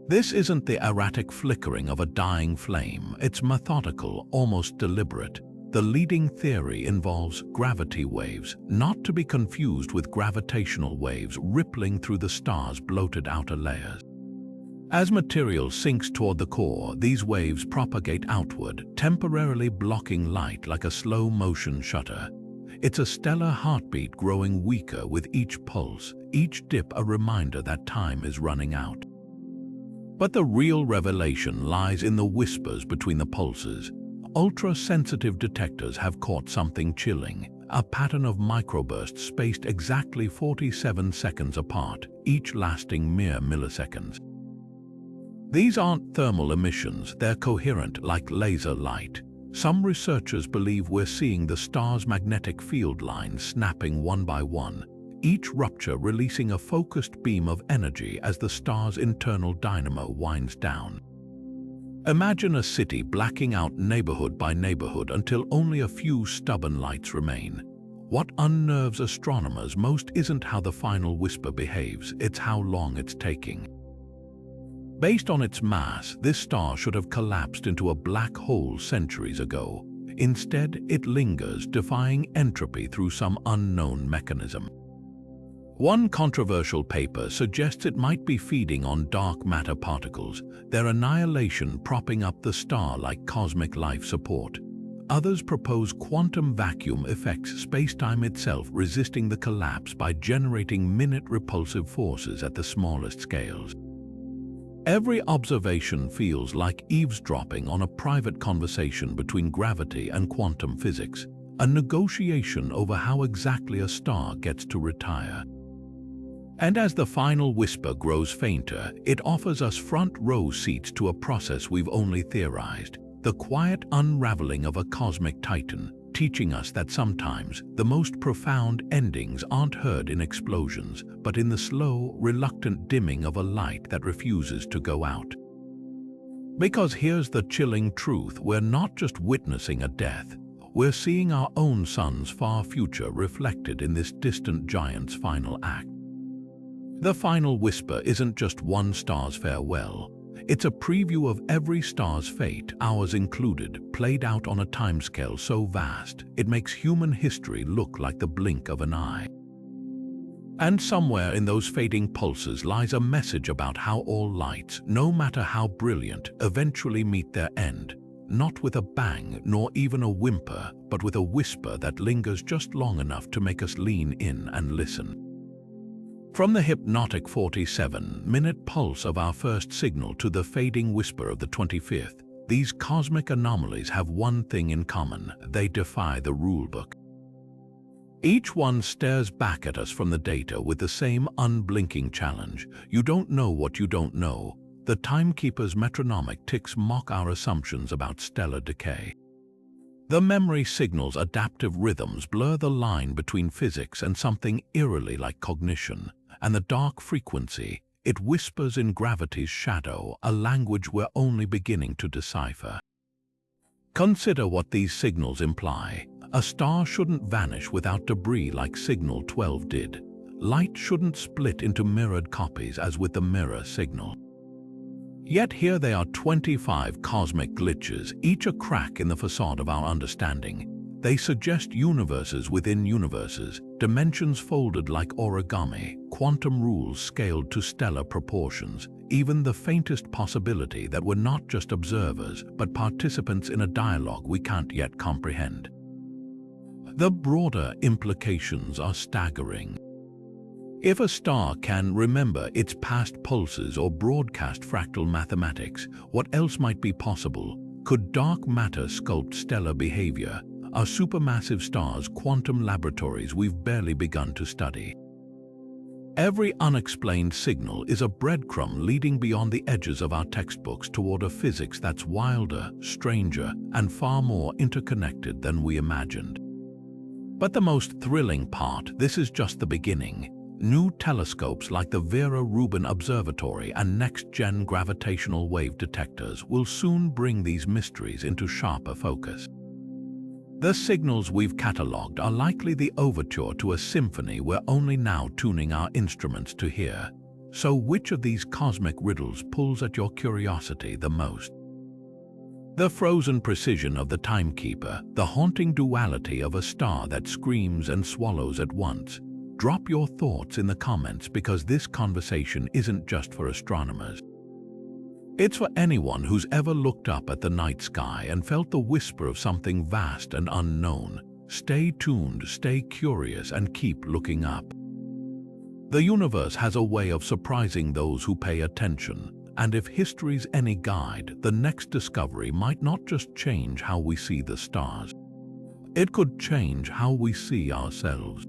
This isn't the erratic flickering of a dying flame, it's methodical, almost deliberate. The leading theory involves gravity waves, not to be confused with gravitational waves rippling through the star's bloated outer layers. As material sinks toward the core, these waves propagate outward, temporarily blocking light like a slow-motion shutter. It's a stellar heartbeat growing weaker with each pulse, each dip a reminder that time is running out. But the real revelation lies in the whispers between the pulses. Ultra-sensitive detectors have caught something chilling, a pattern of microbursts spaced exactly 47 seconds apart, each lasting mere milliseconds. These aren't thermal emissions, they're coherent like laser light. Some researchers believe we're seeing the star's magnetic field lines snapping one by one, each rupture releasing a focused beam of energy as the star's internal dynamo winds down. Imagine a city blacking out neighborhood by neighborhood until only a few stubborn lights remain. What unnerves astronomers most isn't how the final whisper behaves, it's how long it's taking. Based on its mass, this star should have collapsed into a black hole centuries ago. Instead, it lingers, defying entropy through some unknown mechanism. One controversial paper suggests it might be feeding on dark matter particles, their annihilation propping up the star like cosmic life support. Others propose quantum vacuum effects, spacetime itself resisting the collapse by generating minute repulsive forces at the smallest scales. Every observation feels like eavesdropping on a private conversation between gravity and quantum physics, a negotiation over how exactly a star gets to retire. And as the final whisper grows fainter, it offers us front-row seats to a process we've only theorized, the quiet unraveling of a cosmic titan, teaching us that sometimes the most profound endings aren't heard in explosions, but in the slow, reluctant dimming of a light that refuses to go out. Because here's the chilling truth, we're not just witnessing a death, we're seeing our own sun's far future reflected in this distant giant's final act. The final whisper isn't just one star's farewell. It's a preview of every star's fate, ours included, played out on a timescale so vast, it makes human history look like the blink of an eye. And somewhere in those fading pulses lies a message about how all lights, no matter how brilliant, eventually meet their end, not with a bang nor even a whimper, but with a whisper that lingers just long enough to make us lean in and listen. From the hypnotic 47-minute pulse of our first signal to the fading whisper of the 25th, these cosmic anomalies have one thing in common: they defy the rulebook. Each one stares back at us from the data with the same unblinking challenge. You don't know what you don't know. The timekeepers' metronomic ticks mock our assumptions about stellar decay. The memory signal's adaptive rhythms blur the line between physics and something eerily like cognition. And the dark frequency, it whispers in gravity's shadow, a language we're only beginning to decipher. Consider what these signals imply. A star shouldn't vanish without debris like signal 12 did. Light shouldn't split into mirrored copies as with the mirror signal. Yet here they are, 25 cosmic glitches, each a crack in the facade of our understanding. They suggest universes within universes, dimensions folded like origami, quantum rules scaled to stellar proportions, even the faintest possibility that we're not just observers, but participants in a dialogue we can't yet comprehend. The broader implications are staggering. If a star can remember its past pulses or broadcast fractal mathematics, what else might be possible? Could dark matter sculpt stellar behavior? Are supermassive stars quantum laboratories we've barely begun to study? Every unexplained signal is a breadcrumb leading beyond the edges of our textbooks toward a physics that's wilder, stranger, and far more interconnected than we imagined. But the most thrilling part, this is just the beginning. New telescopes like the Vera Rubin Observatory and next-gen gravitational wave detectors will soon bring these mysteries into sharper focus. The signals we've catalogued are likely the overture to a symphony we're only now tuning our instruments to hear. So which of these cosmic riddles pulls at your curiosity the most? The frozen precision of the timekeeper, the haunting duality of a star that screams and swallows at once. Drop your thoughts in the comments, because this conversation isn't just for astronomers. It's for anyone who's ever looked up at the night sky and felt the whisper of something vast and unknown. Stay tuned, stay curious, and keep looking up. The universe has a way of surprising those who pay attention, and if history's any guide, the next discovery might not just change how we see the stars. It could change how we see ourselves.